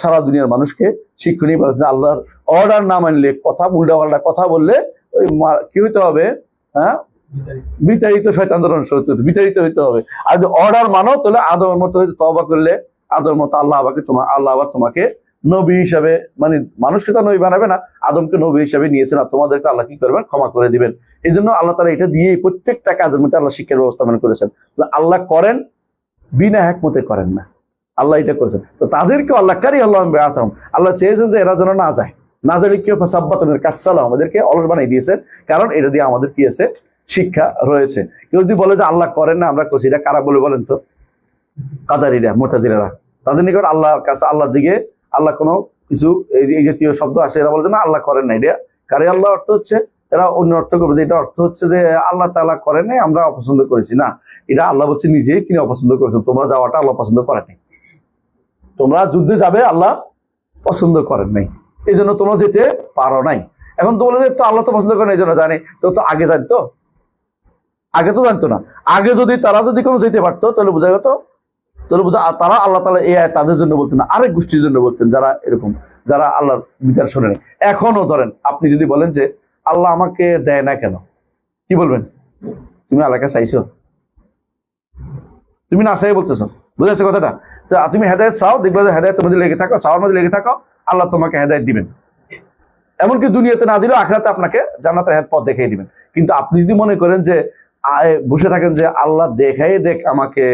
সারা দুনিয়ার মানুষকে শিক্ষণীয় বলেছেন, আল্লাহর অর্ডার না মানলে, কথা উল্টাপাল্টা কথা বললে ওই কি হইতে হবে, বিতাড়িত, শয়তানদের অনুসরণ, বিতাড়িত হইতে হবে। আর যদি অর্ডার মানো, তাহলে আদমের মতো হয়তো তওবা করলে, আদমের মতো আল্লাহ আবার তোমাকে নবী হিসাবে, মানে মানুষকে তো নবী বানাবে না, আদমকে নবী হিসাবে নিয়েছেন, আর তোমাদেরকে আল্লাহ কি করবেন, ক্ষমা করে দিবেন। এই জন্য আল্লাহ তাআলা এটা দিয়ে প্রত্যেকটা কাজের মধ্যে আল্লাহ শিক্ষার ব্যবস্থা করেছেন। আল্লাহ করেন, বিনা হিকমতে করেন না, আল্লাহ এটা করেছেন। তো তাদেরকে আল্লাহ কারি আল্লাহ বিআসাম, আল্লাহ চেয়েছেন যে এরা যেন না যায়, না যাইলে কেউ সাব্বাতুনের কাসালাম, আমাদেরকে অলস বানিয়ে দিয়েছেন। কারণ এটা দিয়ে আমাদের কি আছে, শিক্ষা রয়েছে। কেউ যদি বলে যে আল্লাহ করেন না, আমরা করছি, এটা কারা বলে বলেন তো? কাদারিরা, মুতাজিলারা। তাদের নিকট আল্লাহর কাছে, আল্লাহর দিকে আল্লাহ কোনো কিছু এই জাতীয় শব্দ আসে, এরা বলে যে না আল্লাহ করেন না, এটা কারে আল্লাহ অর্থ হচ্ছে, এরা অন্য অর্থ করবে যে এটা অর্থ হচ্ছে যে আল্লাহ তাআলা করেন নাই, আমরা অপছন্দ করেছি। না, এটা আল্লাহ বলছে নিজেই তিনি অপছন্দ করেছেন, তোমরা যাওয়াটা আল্লাহ পছন্দ করেনি, তোমরা যুদ্ধে যাবে আল্লাহ পছন্দ করেন নাই, এই জন্য তোমরা যেতে পারো নাই। এখন তো বলে যে তো আল্লাহ তো পছন্দ করেন, এই জন্য জানে, তো আগে জানতো, আগে তো জানতো না। আগে যদি তারা যদি কোনো যেতে পারতো, তাহলে বোঝা যেত, তারা আল্লাহ তাআলা এই আয়াত তাদের জন্য বলতেন না, আরেক গোষ্ঠীর জন্য বলতেন, যারা এরকম, যারা আল্লাহর বিধান শোনে না। এখনো ধরেন আপনি যদি বলেন যে আল্লাহ আমাকে দেয় না কেন, কি বলবেন? তুমি আল্লাহকে চাইছো, তুমি না চাই বলতেছো, বুঝে যাচ্ছে কথাটা? তো তুমি হেদায়েত চাও, দেখবে যে হেদায়েতের মধ্যে লেগে থাকো, চাওয়ার মধ্যে লেগে থাকো, আল্লাহ তোমাকে হেদায়েত দিবেন। এমনকি দুনিয়াতে না দিলেও আখিরাতে আপনাকে জান্নাতের পথ দেখিয়ে দিবেন। কিন্তু আপনি যদি মনে করেন যে বসে থাকেন যে আল্লাহ দেখ আমাকে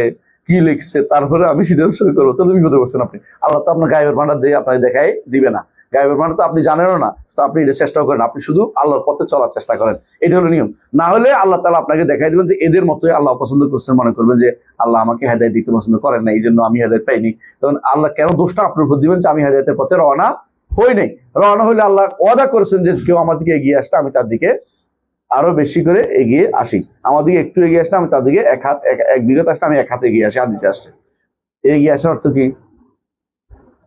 কি লিখছে, তারপরে আমি সেটা অনুসরণ করবো, তাহলে বিপদে পড়ছেন আপনি। আল্লাহ তো আপনার গায়েবের ভান্ডার দিয়ে আপনাকে দেখাই দিবে না, গায়েবের ভান্ডার তো আপনি জানেনও না, তো আপনি এটা চেষ্টাও করেন, আপনি শুধু আল্লাহর পথে চলার চেষ্টা করেন, এটা হলো নিয়ম। না হলে আল্লাহ তাআলা আপনাকে দেখাই দিবেন যে এদের মতোই আল্লাহ পছন্দ করছেন, মনে করবেন যে আল্লাহ আমাকে হেদায়েত দিতে পছন্দ করেন না, এই জন্য আমি হেদায়েত পাইনি। তখন আল্লাহ কেন দোষটা আপনার উপর দিবেন যে আমি হেদায়েতের পথে রওনা হই নাই? রওনা হইলে আল্লাহ ওয়াদা করেছেন যে কেউ আমার দিকে এগিয়ে আসলে আমি তার দিকে আরো বেশি করে এগিয়ে আসি, আমার দিকে একটু এগিয়ে আসলে আমি তার দিকে এক বিগত আসলে আমি এক হাতে এগিয়ে আসি। হাদিসে আসছে এগিয়ে আসার অর্থ কি?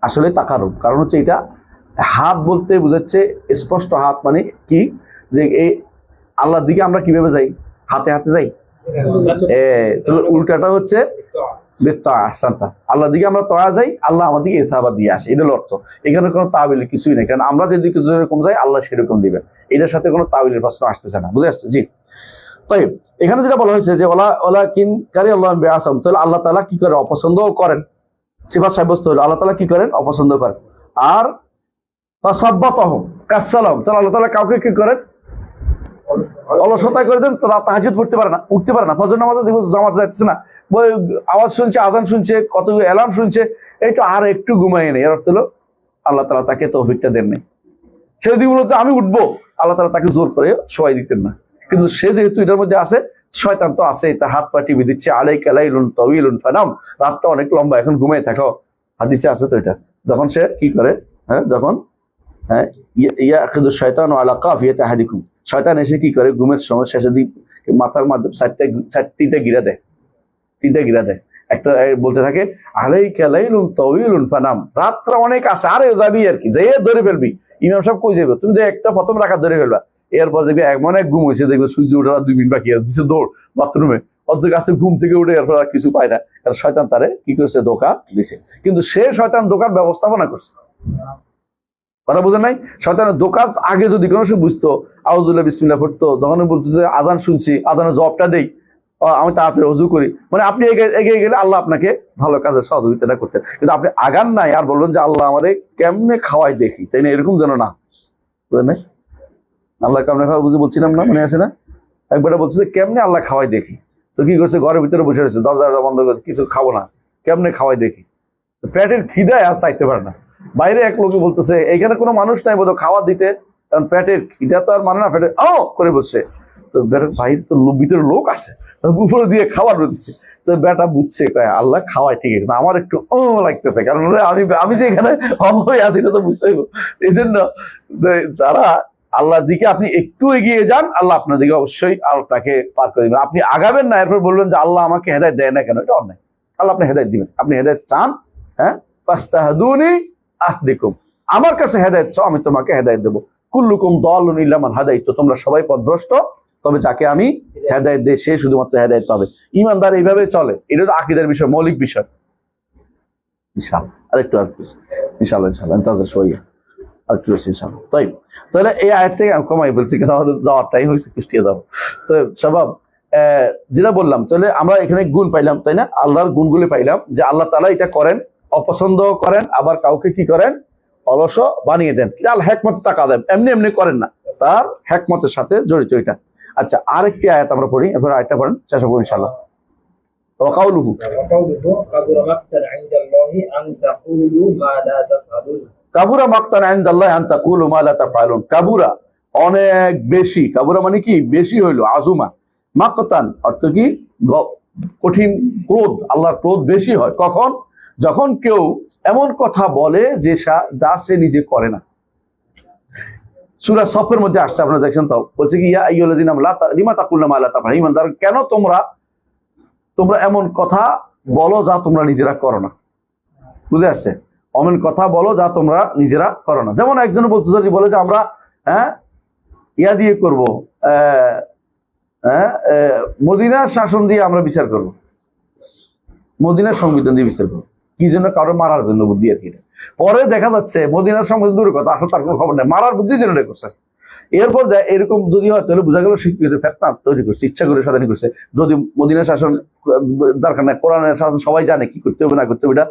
আসলে তাকারুব। কারণ হচ্ছে এটা হাত বলতে বোঝাচ্ছে স্পষ্ট হাত, মানে কি যে এই আল্লাহর দিকে আমরা কিভাবে যাই, হাতে হাতে যাই। উল্টাটা হচ্ছে আল্লাহর দিকে আমরা তয়া যাই, আল্লাহ আমাদের দিকে ইসাবা দিয়ে আসে, এটা অর্থ। এখানে কোনো তাবিল কিছুই নেই, কারণ আমরা যেদিকে যেরকম যাই আল্লাহ সেরকম দিবেন, এটার সাথে কোনো তাবিলের প্রশ্ন আসতেছে না, বুঝে আসছে? জি। তাই এখানে যেটা বলা হয়েছে যে ওলা কিন কারি আল্লাহ বিআসাম, তাহলে আল্লাহ তাআলা কি করে, অপছন্দও করেন, সিফাত সাব্যস্ত হলো আল্লাহ তাআলা কি করেন, অপছন্দ করেন। আর সাব্বাতাহুম কাসসালাম, তাহলে আল্লাহ তাআলা কাউকে কি করেন, অলসতায় করে দেন, তারা তাহাজ্জুদ পড়তে পারে না, উঠতে পারে না, ফজর নামাজে দেখবো জামাত যাচ্ছে না, আওয়াজ শুনছে, আজান শুনছে, কত অ্যালার্ম শুনছে, এই তো আর একটু ঘুমায় নেই। এর অর্থ হলো আল্লাহ তাআলা তাকে তৌফিকটা দেন নাই। সে যদি বলতো আমি উঠবো, আল্লাহ তাআলা তাকে জোর করে শোয়াই দিতেন না। কিন্তু সে যেহেতু এটার মধ্যে আছে, শয়তান তো আছে, তার হাত পা টিপে দিচ্ছে, আলাইকা লাইলুন তাওয়িলুন ফানাম, রাতটা অনেক লম্বা, এখন ঘুমাই থাকো, হাদিসে আছে তো এটা। যখন সে কি করে, যখন ইয়াখিযু শাইতানু আলা কাফিয়াতি আহাদিকুম, শয়তান এসে কি করে, ঘুমের সময় শেষে মাথার মাধ্যমে তিনটা গিরা দেয়, একটা বলতে থাকে আলাইকা লাইলুন তাওয়িলুন ফানাম, রাতটা অনেক আছে, আরে যাবি আর কি, যাই ধরে ফেলবি, ইমাম সাহেব কই যাবে, তুমি যে একটা প্রথম রাকাত ধরে ফেলবা, এরপর দেখবি এমন এক ঘুম হয়েছে, দেখবে সূর্য ওঠার 2 মিনিট বাকি আছে, দৌড় বাথরুমে, অথচ কাছে ঘুম থেকে উঠে এরপর আর কিছু পায় না, কারণ শয়তান তারে কি করছে, ধোঁকা দিছে। কিন্তু সে শয়তান ধোঁকার ব্যবস্থাপনা করছে, কথা বুঝেন নাই? শয়তানের দোকান আগে যদি কোনো সে বুঝতো, আউযুবিল্লাহ বিসমিল্লাহ পড়তো, যখন বলতো যে আজান শুনছি, আজানের জবাবটা দেই, আমি তাড়াতাড়ি অজু করি, মানে আপনি এগিয়ে গেলে আল্লাহ আপনাকে ভালো কাজের সহযোগিতা করতেন। কিন্তু আপনি আগান নাই আর বলবেন যে আল্লাহ আমাদের কেমনে খাওয়াই দেখি, তাই না? এরকম যেন না, বুঝলেন না? আল্লাহ কেমনে খাওয়া বুঝে বলছিলাম না, মনে আছে না? একবার বলছে যে কেমনে আল্লাহ খাওয়াই দেখি, তো কি করছে, ঘরের ভিতরে বসে রয়েছে, দরজা বন্ধ করে, কিছু খাবো না, কেমনে খাওয়াই দেখি। পেটের খিদায় আর চাইতে পারে না। বাইরে এক লোকে বলতেছে এখানে কোনো মানুষ নাই বোধ খাওয়া দিতে, কারণ পেটের খিদা তো আর মানে না, পেটে ও করে বলছে। তো বাইরে তো ভিতরে লোক আছে, উপরে দিয়ে খাবার রয়েছে। তো বেটা বুঝছে আল্লাহ খাওয়াই ঠিক আছে, আমার একটু ও লাগতেছে, কারণ আমি যে এখানে হয়ে আছি এটা তো বুঝতে হইব। এই জন্য যারা আল্লাহর দিকে আপনি একটু এগিয়ে যান, আল্লাহ আপনার দিকে অবশ্যই আপনাকে পার করে দিবেন। আপনি আগাবেন না এরপর বলবেন যে আল্লাহ আমাকে হেদায়েত দেয় না কেন, এটা অন্যায়। আল্লাহ আপনি হেদায়েত দিবেন, আপনি হেদায়েত চান, হ্যাঁ, ফাস্তাহদুনি আহদিকুম, আমার কাছে হেদায়েত চাও, আমি তোমাকে হেদায়েত দেবো। কুল্লুকুম দাল্লুন ইল্লা মান হাদাইতু, তোমরা সবাই পথভ্রষ্ট, তবে যাকে আমি হেদায়েত দেই সে শুধুমাত্র হেদায়েত পাবে। ঈমানদার এইভাবে চলে, এটা তো আকীদার বিষয়, মৌলিক বিষয়। ইনশাআল্লাহ আরেকটু ইনশাআল্লাহ ইন্তজার শোয়া আরেকটু বেশি ইনশাআল্লাহ। তাই তাহলে এই আয়াত থেকে আমি কমাই বলছি, কারণ আমাদের যাওয়ার টাইম হয়েছে, কুষ্টিয়া যাবো। তো সবাব যেটা বললাম, তাহলে আমরা এখানে গুণ পাইলাম, তাই না? আল্লাহর গুণগুলি পাইলাম যে আল্লাহ তাআলা এটা করেন, অপছন্দ করেন, আবার কাউকে কি করেন, অলস বানিয়ে দেন। আল্লাহ হেকমতে টাকা দেন, এমনি এমনি করেন না, তার হেকমতের সাথে জড়িত এটা। আচ্ছা, আরেকটি আয়াত আমরা পড়ি, এরপর আয়াতটা পড়েন, চেষ্টা করবো ইনশাআল্লাহ। ওয়াকাউলুহু কাবুরা মাকতান ইনদাল্লাহি আন তাকুলু মা লা তাফআলুন। কাবুরা মাকতান ইনদাল্লাহি আন তাকুলু মা লা তাফআলুন। কাবুরা অনেক বেশি, কাবুরা মানে কি বেশি হইলো, আজুমা। মাকতান অর্থ কি কঠিন, ক্রোধ, আল্লাহর ক্রোধ বেশি হয় কখন, যখন কেউ এমন কথা বলে যে যা সে নিজে করে না। সূরা সফের মধ্যে আসছে, আপনারা দেখছেন তো, বলছে কি ইয়া আইয়ুহাল্লাযিনা লিমা তাকুলুনা মা লা তাফআলুন, ঈমানদার কেন তোমরা এমন কথা বলো যা তোমরা নিজেরা করো না। বুঝে আসছে? এমন কথা বলো যা তোমরা নিজেরা করো না। যেমন একজন বলতে যদি বলে যে আমরা ইয়া দিয়ে করবো, মদিনার শাসন দিয়ে আমরা বিচার করব, মদিনার সংবিধান দিয়ে বিচার করবো, কি জন্য? কারো মারার জন্য বুদ্ধি আর কি। পরে দেখা যাচ্ছে মদিনার সংবিধান দূরের কথা, আসলে তার কোনো খবর নেই, মারার বুদ্ধির জন্য করছে। এরপর এরকম যদি হয় তাহলে বোঝা গেল শিক্ষিত ফেতনা তৈরি করছে, ইচ্ছা করে সাধারণ করছে। যদি মদিনার শাসন দরকার নাই, কোরআনের শাসন সবাই জানে কি করতে হবে না করতে হবে, এটা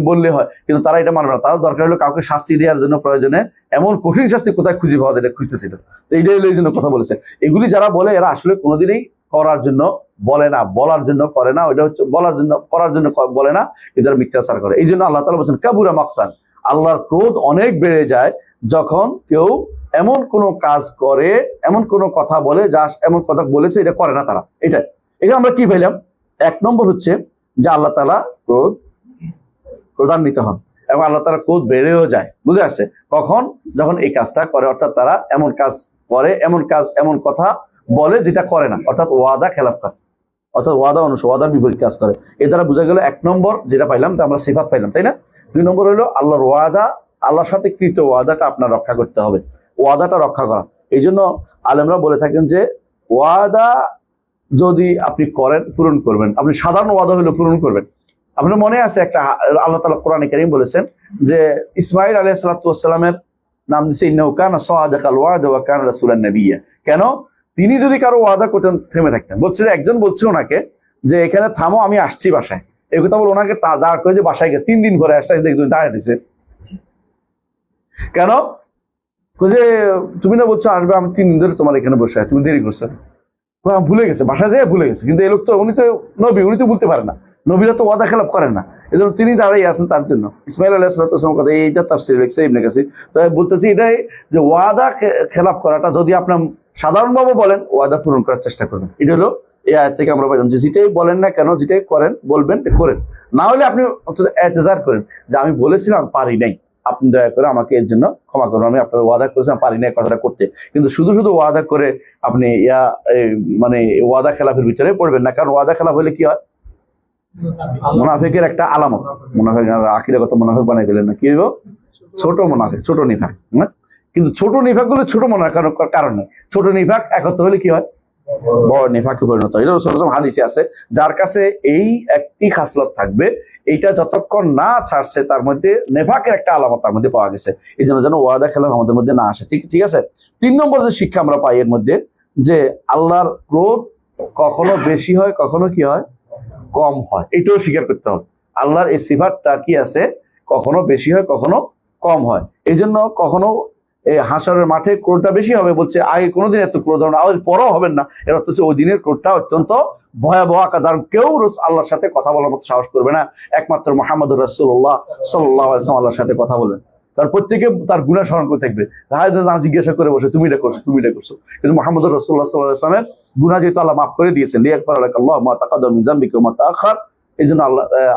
বললে হয়, কিন্তু তারা এটা মানবে না। তারা দরকার হলো কাউকে শাস্তি দেওয়ার জন্য প্রয়োজনে এমন কঠিন শাস্তি কোথায় খুঁজে পাওয়া যায় এটা খুঁজতেছিল। তো এইটাই হলো এই জন্য কথা বলেছে। এগুলি যারা বলে এরা আসলে কোনোদিনই করার জন্য বলে না, বলার জন্য করে না, ওইটা হচ্ছে বলার জন্য, করার জন্য বলে না, কিন্তু এরা মিথ্যাচার করে। এই জন্য আল্লাহ তাআলা বলছেন কাবুরা মাকতান, আল্লাহর ক্রোধ অনেক বেড়ে যায় যখন কেউ এমন কোন কাজ করে, এমন কোন কথা বলে যা এমন কথা বলেছে এটা করে না তারা। এটা আমরা কি পেলাম? এক নম্বর হচ্ছে যে আল্লাহ তাআলা ক্রোধান্বিত হন এবং আল্লাহ তাআলা ক্রোধ বেড়েও যায়। বুঝে আসছে? কখন? যখন এই কাজটা করে, অর্থাৎ তারা এমন কাজ করে, এমন কথা বলে যেটা করে না, অর্থাৎ ওয়াদা খেলাফ কাজ, অর্থাৎ ওয়াদার বিপরীত কাজ করে। এ দ্বারা বোঝা গেল এক নম্বর যেটা পাইলাম, আমরা সিফাত পাইলাম, তাই না? দুই নম্বর হলো আল্লাহর ওয়াদা, আল্লাহর সাথে কৃত ওয়াদাটা আপনার রক্ষা করতে হবে, ওয়াদাটা রক্ষা করা। এই জন্য আলেমরা বলে থাকেন যে ওয়াদা যদি আপনি করেন পূরণ করবেন, আপনি সাধারণ ওয়াদা হলে পূরণ করবেন। আপনার মনে আছে একটা আল্লাহ তাআলা কোরআনে কারীম বলেছেন যে ইসমাঈল আলাইহিস সালাতু ওয়াস সালামের নাম দিয়েছে ইন্নাহু কানা সাদিকাল ওয়াদ ওয়া কানা রাসূলান নাবিয়্যা। কেন? তিনি যদি কারো ওয়াদা করতেন থেমে থাকতেন। বলছে একজন বলছে ওনাকে যে এখানে থামো, আমি আসছি বাসায়, এই কথা বলে ওনাকে দাঁড় করে যে বাসায় গেছে, 3 দিন পরে আসছে, দেখবেন দাঁড়িয়ে দিয়েছে। কেন? যে তুমি না বলছো আসবে, আমি 3 দিন ধরে তোমার এখানে বসে আছি, তুমি দেরি করছো। ভুলে গেছে, বাসায় যেয়ে ভুলে গেছে। কিন্তু এই লোক তো, উনি তো নবী, উনি তো বলতে পারে না, নবীরা তো ওয়াদা খেলাপ করেন না, এই জন্য তিনি দাঁড়িয়ে আছেন তার জন্য। ইসমাঈল আলাইহিস সালাম কথা এইটা তাফসীরে লিখছে ইবনে কাসির। তো বলতেছি এটাই যে ওয়াদা খেলাপ করাটা যদি আপনার সাধারণভাবে বলেন, ওয়াদা পূরণ করার চেষ্টা করবেন। এটা হলো এই আয়াত থেকে আমরা পাইলাম যে যেটাই বলেন না কেন, যেটাই করেন বলবেন করেন, না হলে আপনি অন্তত এতজার করেন যে আমি বলেছিলাম পারি নাই, আপনি দয়া করে আমাকে এর জন্য ক্ষমা করুন, আমি আপনাদের ওয়াদা করেছিলাম পারি না কথাটা করতে। কিন্তু শুধু ওয়াদা করে আপনি মানে ওয়াদা খেলাফের ভিতরে পড়বেন না, কারণ ওয়াদা খেলাফ হলে কি হয়? মুনাফিকের একটা আলামত। মুনাফিক আখিরাগত মুনাফিক বানাই দিলেন না, কি হইব? ছোট মুনাফিক, ছোট নিফাক। কিন্তু ছোট নিফাক গুলো ছোট মনে হয় কারণ নেই, ছোট নিফাক একত্র হলে কি হয়? বড় নিফাকে পরিণত হয়। এটা রাসূল হাদিসে আছে, যার কাছে এই একটি খাসলত থাকবে, এইটা যতক্ষণ না ছাড়ছে তার মধ্যে নেফাকের একটা আলামত তার মধ্যে পাওয়া গেছে। এই জন্য যেন ওয়াদা খেলাফ আমাদের মধ্যে না আসে। ঠিক আছে। 3 নম্বর যে শিক্ষা আমরা পাই এর মধ্যে, যে আল্লাহর ক্রোধ কখনো বেশি হয়, কখনো কি হয়, কম হয়। এটাও স্বীকার করতে হবে। আল্লাহর এই সিফাতটা কি আছে, কখনো বেশি হয়, কখনো কম হয়। এই জন্য কখনো এই হাসরের মাঠে ক্রোধটা বেশি হবে, বলছে আগে কোনোদিন এত ক্রোধ হবে না, আর পরও হবেন না। এর অর্থ হচ্ছে ওই দিনের ক্রোধটা অত্যন্ত ভয়াবহ আকার। কেউ আল্লাহর সাথে কথা বলার মতো সাহস করবে না, একমাত্র মুহাম্মদুর রাসূলুল্লাহ সাল্লাল্লাহু আলাইহি ওয়াসাল্লাম আল্লাহর সাথে কথা বলেন। তার প্রত্যেকে তার গুনাহ স্মরণ করে থাকবে, না জিজ্ঞাসা করে বসে তুমি এটা করছো, তুমি এটা করছো। কিন্তু মুহাম্মদুর রাসূলুল্লাহ সাল্লাল্লাহু আলাইহি ওয়াসাল্লামের গুনাহ যেহেতু আল্লাহ মাফ করে দিয়েছেন, লিয়াগফিরা লাকাল্লাহু মা তাকাদ্দামা মিন যামবিকা ওয়া মা তাআখার, এই জন্য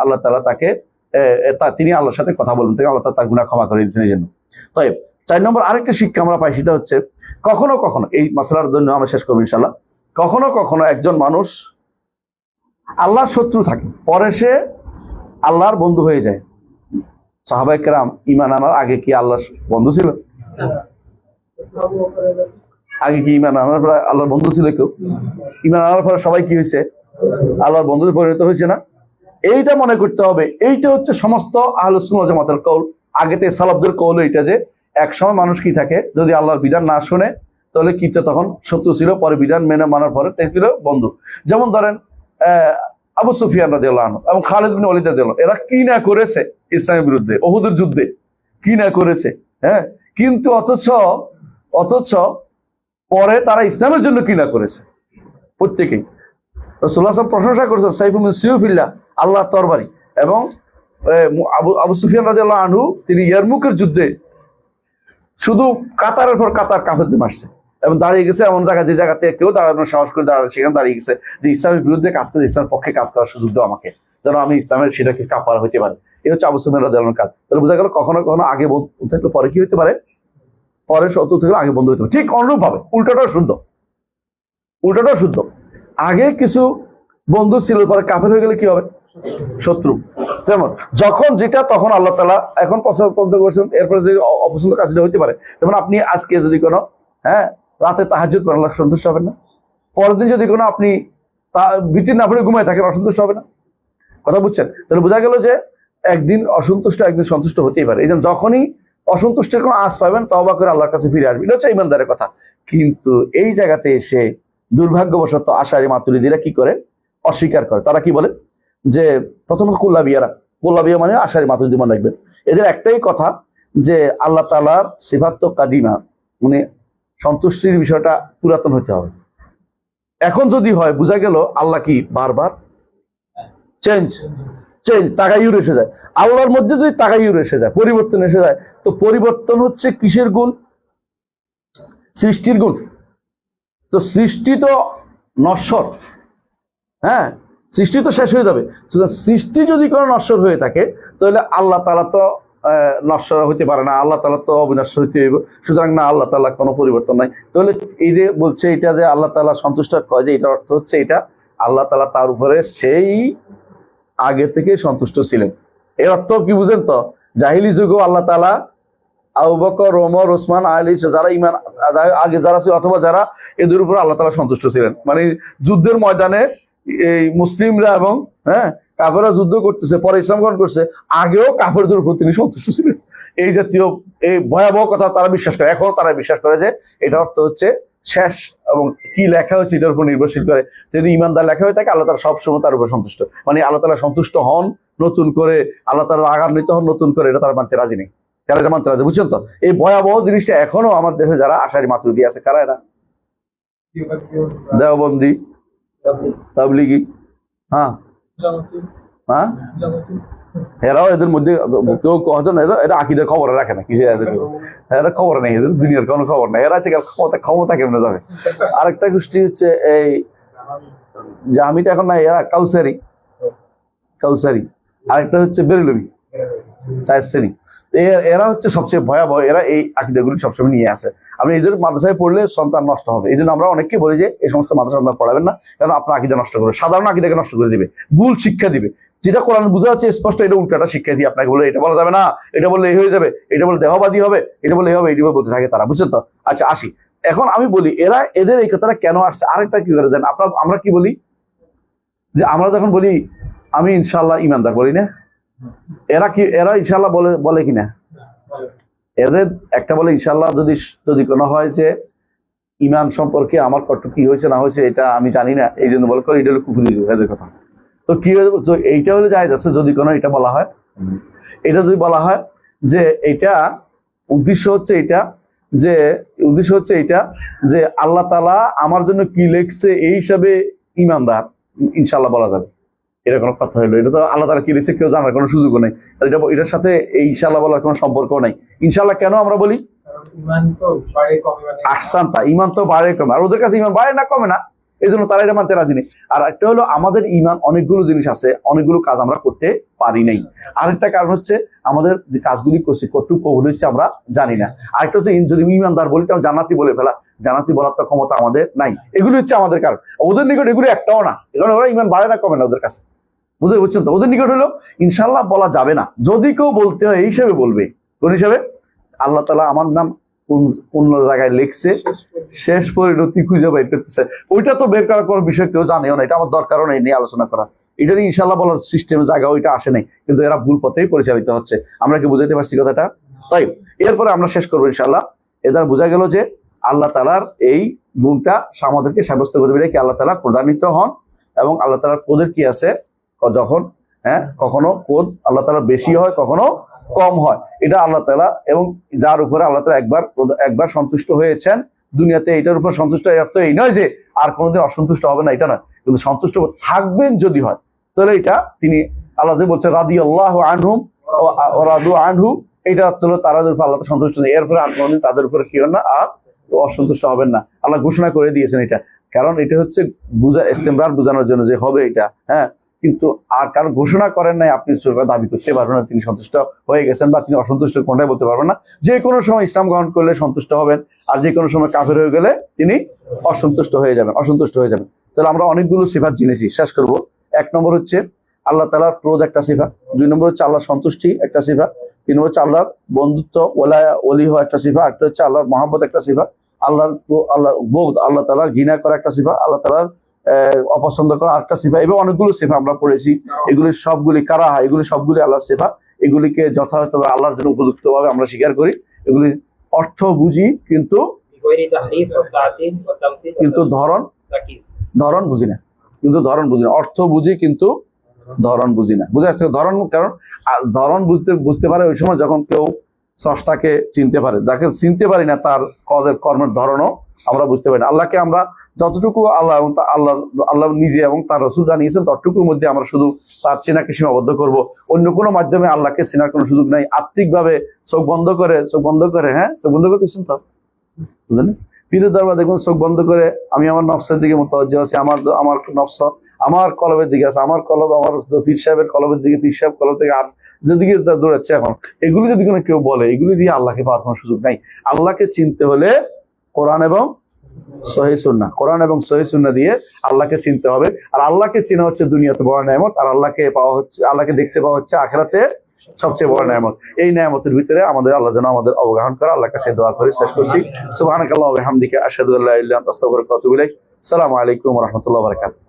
আল্লাহ তাআলা তাকে তিনি আল্লাহর সাথে কথা বলেন, তিনি আল্লাহ তার গুনাহ ক্ষমা করে দিয়েছেন। এই জন্য তাই 4 নম্বর আরেকটা শিক্ষা আমরা পাই, সেটা হচ্ছে কখনো কখনো, এই মাসলার জন্য আমরা শেষ করবো ইনশাল্লাহ, কখনো কখনো একজন মানুষ আল্লাহর শত্রু থাকে, পরে সে আল্লাহর বন্ধু হয়ে যায়। সাহাবায়ে কেরাম ঈমান আনার আগে কি আল্লাহর বন্ধু ছিল? আগে কি ঈমান আনার পরে আল্লাহর বন্ধু ছিল কেউ? ঈমান আনার পরে সবাই কি হয়েছে? আল্লাহর বন্ধুতে পরিণত হয়েছে না? এইটা মনে করতে হবে। এইটা হচ্ছে সমস্ত আহলুস সুন্নাহ ওয়াল জামাতের কওল। আগেতে সালাফদের কওল এইটা যে একসময় মানুষ কি থাকে, যদি আল্লাহর বিধান না শুনে তাহলে কি, তখন শত্রু ছিল, পরে বিধান মেনে মানার পরে ছিল বন্ধু। যেমন ধরেন আবু সুফিয়ান রাদিয়াল্লাহু আনহু এবং খালিদ বিন ওয়ালিদ রাদিয়াল্লাহু আনহু, এরা কি না করেছে ইসলামের বিরুদ্ধে, উহুদের যুদ্ধে কি না করেছে, হ্যাঁ। কিন্তু অথচ পরে তারা ইসলামের জন্য কি না করেছে প্রত্যেকেই। রাসূলুল্লাহ সাল্লাল্লাহু আলাইহি ওয়াসাল্লাম প্রশংসা করেছেন সাইফুম মিন সিয়ুফিল্লাহ, আল্লাহর তরবারি। এবং আবু সুফিয়ান রাদিয়াল্লাহু আনহু তিনি ইয়ারমুকের যুদ্ধে শুধু কাতারের পর কাতার কাফেরদের মারছে এবং দাঁড়িয়ে গেছে এমন জায়গা, যে জায়গাতে কেউ দাঁড়ানোর সাহস করে দাঁড়ানো, সেখানে দাঁড়িয়ে গেছে যে ইসলামের বিরুদ্ধে কাজ করে, ইসলামের পক্ষে কাজ করার সুযোগ দাও আমাকে, যেন আমি ইসলামের সেটাকে কাফারা হইতে পারে। এই হচ্ছে আবু সুফিয়ান রাদিয়াল্লাহু আনহুর কাজ। তাহলে বোঝা গেল কখনো কখনো আগে বন্ধু থাকলে পরে কি হইতে পারে, পরে শত্রু থাকলে আগে বন্ধু হইতে পারে। ঠিক অনুরূপ ভাবে উল্টাটাও শুদ্ধ। আগে কিছু বন্ধু ছিল, পরে কাফের হয়ে গেলে কি হবে, শত্রু। যেমন যখন যেটা তখন আল্লাহ তাআলা এখন পছন্দ করছেন, এরপরে যদি অপছন্দ কাজটা হইতে পারে। যেমন আপনি আজকে যদি কোনো রাতে তাহাজ্জুদ করেন, আল্লাহ সন্তুষ্ট হবেন না। পরের দিন যদি কোনো আপনি বিতির না পড়ে ঘুমায় থাকেন, অসন্তুষ্ট হবে না। কথা বুঝছেন? তাহলে বোঝা গেল যে একদিন অসন্তুষ্ট, একদিন সন্তুষ্ট হতেই পারে। এই জন্য যখনই অসন্তুষ্টের কোনো আশ পাবেন, তওবা করে আল্লাহর কাছে ফিরে আসবেন, এটা হচ্ছে ঈমানদারের কথা। কিন্তু এই জায়গাতে এসে দুর্ভাগ্যবশত আশারি মাতুরিদিরা কি করে, অস্বীকার করে। তারা কি বলে যে প্রথমত কুল্লাবিয়া মানে আশারি মাতুরিদি মনে রাখবেন, এদের একটাই কথা যে আল্লাহ তাআলার সিফাত তো কাদিমা, মানে সন্তুষ্টির বিষয়টা পুরাতন হতে হবে। এখন যদি হয়, বোঝা গেল আল্লাহ কি বারবার চেঞ্জ তাগাইয়ুর এসে যায়। আল্লাহর মধ্যে যদি তাগাইয়ুর এসে যায়, পরিবর্তন এসে যায়, তো পরিবর্তন হচ্ছে কিসের গুণ? সৃষ্টির গুণ। তো সৃষ্টি তো নশ্বর, হ্যাঁ, সৃষ্টি তো শেষ হয়ে যাবে। সুতরাং সৃষ্টি যদি কোনো নশ্বর হয়ে থাকে, তাহলে আল্লাহ তাআলা তো নশ্বর হইতে পারে না, আল্লাহ তাআলা তো অবিনশ্বর হইতে হইব। সুতরাং না, আল্লাহ তাআলা কোনো পরিবর্তন নাই। তাহলে এই যে বলছে এটা যে আল্লাহ তাআলা সন্তুষ্ট কয়, যে এটার অর্থ হচ্ছে এটা আল্লাহ তাআলা তার উপরে সেই আগে থেকে সন্তুষ্ট ছিলেন। এর অর্থ কি বুঝেন? তো জাহিলি যুগেও আল্লাহ তাআলা আবু বকর, ওমর, ওসমান, আলী, যারা ঈমান আগে যারা ছিল অথবা যারা, এদের উপর আল্লাহ তাআলা সন্তুষ্ট ছিলেন। মানে যুদ্ধের ময়দানে এই মুসলিমরা এবং কাফেররা যুদ্ধ করতেছে, পরে ইসলাম গ্রহণ করছে, আগেও কাফেরদের উপর তিনি সন্তুষ্ট ছিলেন। এই জাতীয় এই ভয়াবহ কথা তারা বিশ্বাস করে, এখনো তারা বিশ্বাস করে যে এটা অর্থ হচ্ছে শেষ, এবং কি লেখা হয়েছে এটার উপর নির্ভরশীল করে। যদি ঈমানদার লেখা হয়ে থাকে, আল্লাহ তাআলা সবসময় তার উপর সন্তুষ্ট। মানে আল্লাহ তাআলা সন্তুষ্ট হন নতুন করে, আল্লাহ তাআলা রাগান্বিত হন নতুন করে, এটা তারা মানতে রাজি নেই। তারা এটা মানতে রাজি, বুঝছেন তো? এই ভয়াবহ জিনিসটা এখনো আমার দেশে যারা আশারি মাতুরিদি আছে, কারা এরা? দেওবন্দি, তাবলিগি, এরাও এদের মধ্যে কেউ হয়তো এটা আকিদের খবর রাখে না, কিসে এরা খবর নেই, এদের দুনিয়ার কোনো খবর নেই। এরা আছে ক্ষমতা কেমনে যাবে। আরেকটা গোষ্ঠী হচ্ছে এই জামিটা এখন নাই, এরা কাউসারি। আরেকটা হচ্ছে বেরেলভি, 4 শ্রেণী। এরা হচ্ছে সবচেয়ে ভয়াবহ, এরা এই আকীদাগুলি সবসময় নিয়ে আসে। আপনি এদের মাদ্রাসায় পড়লে সন্তান নষ্ট হবে। এই জন্য আমরা অনেককে বলি যে এই সমস্ত মাদ্রাসা সন্তান পড়াবেন না, কারণ আপনার আকীদা নষ্ট করবে, সাধারণ আকীদাকে নষ্ট করে দিবে, ভুল শিক্ষা দিবে। যেটা কোরআন বোঝা যাচ্ছে স্পষ্ট, এটা উল্টাটা শিক্ষা দিয়ে আপনাকে বলে এটা বলা যাবে না, এটা বললে এই হয়ে যাবে, এটা বলে দেহবাদী হবে, এটা বলে এই হবে, এইভাবে বলতে থাকে তারা, বুঝছেন তো? আচ্ছা আসি, এখন আমি বলি এদের এই কথাটা কেন আসছে। আরেকটা কি করে দেন আমরা কি বলি যে আমরা যখন বলি আমি ইনশাআল্লাহ ঈমানদার, বলি না? এরা ইনশাআল্লাহ বলে কিনা? এদের একটা বলে ইনশাআল্লাহ যদি কোনো হয় যে ইমান সম্পর্কে আমার কতটুকু কি হয়েছে না হয়েছে এটা আমি জানি না, এই জন্য বলে করে এটা হলো কুফরি এদের কথা। তো কি তো এইটা হলে জায়েজ আছে যদি কোনো এটা বলা হয়, এটা যদি বলা হয় যে এটা উদ্দেশ্য হচ্ছে এটা যে আল্লাহ তাআলা আমার জন্য কি লিখছে এই হিসাবে ইমানদার, ইনশাআল্লাহ বলা যাবে। এটা কোনো কথা হলো, এটা তো আল্লাহ তাআলা কি লিখছে কেউ জানার কোনো সুযোগও নেই, এটার সাথে এই ইনশাআল্লাহ বলার কোনো সম্পর্ক নাই। ইনশাআল্লাহ কেন আমরা বলি? আহসানতা, ইমান তো বাড়ে কমে, আর ওদের কাছে ইমান বাড়ে না কমে না, এই জন্য তারা এটা মানতে রাজি নেই। আর একটা হলো আমাদের ইমান অনেকগুলো জিনিস আছে, অনেকগুলো কাজ আমরা করতে পারি নাই। আরেকটা কারণ হচ্ছে আমাদের যে কাজগুলি করছি কতটুকু কবুল হয়েছে আমরা জানি না। আরেকটা হচ্ছে যদি ইমানদার বলি তো জান্নাতি বলে ফেলা, জান্নাতি বলার তো ক্ষমতা আমাদের নাই। এগুলো হচ্ছে আমাদের কারণ। ওদের নিকট এগুলো একটাও না, কারণ ওরা ইমান বাড়ে না কমে না ওদের কাছে, বুঝছেন তো? ওদের নিকট হলো ইনশাআল্লাহ বলা যাবে না, যদি কেউ বলতে হয় এই হিসেবে বলবে। কোন হিসাবে? আল্লাহ তাআলা আমার নাম কোন জায়গায় লিখছে, শেষ পরিণতি খুঁজে বের করতেছে, ওইটা তো বের করার কোনো বিষয় কেউ জানেও না, এটা আমার দরকারও নেই নিয়ে আলোচনা করা। এটা নিয়ে ইনশাআল্লাহ বলার সিস্টেমের জায়গা ওইটা আসে নাই, কিন্তু এরা ভুল পথেই পরিচালিত হচ্ছে। আমরা কি বুঝাইতে পারছি কথাটা? তাই এরপরে আমরা শেষ করবো ইনশাআল্লাহ। এদের বোঝা গেল যে আল্লাহ তাআলার এই গুণটা আমাদেরকে সাব্যস্ত করতে পারে কি আল্লাহ তাআলা প্রধানিত হন, এবং আল্লাহ তাআলার কোদের কি আছে, যখন কখনো কোদ আল্লাহ তাআলা বেশি হয়, কখনো কম হয়, এটা আল্লাহ তাআলা, এবং যার উপরে আল্লাহ তাআলা একবার সন্তুষ্ট হয়েছেন দুনিয়াতে, এটার উপর সন্তুষ্ট তো এই নয় যে আর কোনোদিন অসন্তুষ্ট হবে না, এটা নয়, কিন্তু সন্তুষ্ট থাকবেন যদি হয় তাহলে এটা তিনি আল্লাহ যে বলছে রাদিয়াল্লাহু আনহুম ওয়া রাদু আনহু, এটা হলো তারা উপর আল্লাহ সন্তুষ্ট নেই, এরপরে আর কোনোদিন তাদের উপরে কি হবে না, আর অসন্তুষ্ট হবেন না। আল্লাহ ঘোষণা করে দিয়েছেন এটা, কারণ এটা হচ্ছে ইস্তেমরার বোঝানোর জন্য যে হবে এটা, কিন্তু আর কারণ ঘোষণা করেন নাই, আপনি দাবি করতে পারবেন না তিনি সন্তুষ্ট হয়ে গেছেন বা তিনি অসন্তুষ্ট, কোনটাই বলতে পারবেন না। যে কোনো সময় ইসলাম গ্রহণ করলে সন্তুষ্ট হবেন, আর যে কোনো সময় কাফের হয়ে গেলে তিনি অসন্তুষ্ট হয়ে যাবেন। তাহলে আমরা অনেকগুলো সিফাত জেনেছি, শেষ করব। 1 নম্বর হচ্ছে আল্লাহ তাআলার ক্রোধ একটা সিফা, 2 নম্বর হচ্ছে আল্লাহর সন্তুষ্টি একটা সিফা, 3 নম্বর হচ্ছে আল্লাহর বন্ধুত্ব ওলি হওয়া একটা সিফা, একটা হচ্ছে আল্লাহর মহব্বত একটা সিফা, আল্লাহ বোধ, আল্লাহ তাআলা ঘৃণা করা একটা সিফা, আল্লাহ তাআলার অপছন্দ করা একটা সিফা, এবং অনেকগুলো সিফা আমরা পড়েছি। এগুলি সবগুলি কারাহা, এগুলি সবগুলি আল্লাহর সিফা। এগুলিকে যথাযথভাবে আল্লাহর জন্য উপযুক্তভাবে আমরা স্বীকার করি। এগুলি অর্থ বুঝি, কিন্তু ধরন বুঝি না, অর্থ বুঝি কিন্তু ধরন বুঝি না। বুঝে আসছে ধরন? কারণ ধরন বুঝতে পারে ওই সময় যখন কেউ স্রষ্টাকে চিনতে পারে, যাকে চিনতে পারি না তার কর্মের ধরনও আমরা বুঝতে পারি না। আল্লাহকে আমরা যতটুকু আল্লাহ নিজে এবং তার রাসূল জানিয়েছেন ততটুকুর মধ্যে আমরা শুধু তার চেনাকে সীমাবদ্ধ করব, অন্য কোনো মাধ্যমে আল্লাহকে চেনার কোনো সুযোগ নাই। আত্মিকভাবে চোখ বন্ধ করে চোখ বন্ধ করছেন তো, বুঝলেন? পীরের দরবার দেখবেন চোখ বন্ধ করে আমি আমার নফসের দিকে মুতাওয়াজ্জিহ আছি, আমার নফস আমার কলবের দিকে আছে, আমার কলব আমার পীর সাহেবের কলবের দিকে, পীর সাহেব কলব থেকে আর যেদিকে দৌড়াচ্ছে। এখন এগুলি যদি কোনো কেউ বলে, এগুলি দিয়ে আল্লাহকে পাওয়ার কোনো সুযোগ নাই। আল্লাহকে চিনতে হলে কোরআন এবং সহিহ সুন্নাহ দিয়ে আল্লাহকে চিনতে হবে। আর আল্লাহকে চেনা হচ্ছে দুনিয়াতে বড় নেয়ামত, আর আল্লাহকে দেখতে পাওয়া হচ্ছে আখিরাতে সবচেয়ে বড় নেয়ামত। এই নেয়ামতের ভিতরে আল্লাহ যেন আমাদের অবগাহন করে, আল্লাহর কাছে দোয়া করে শেষ করছি। সুবহানাকাল্লাহু ওয়া বিহামদিকা আশহাদু আল্লা ইলাহা ইল্লা আনতা আস্তাগফিরুকা ওয়া আতুবু ইলাইক। আসসালামু আলাইকুম ওয়া রাহমাতুল্লাহি ওয়া বারাকাতুহু।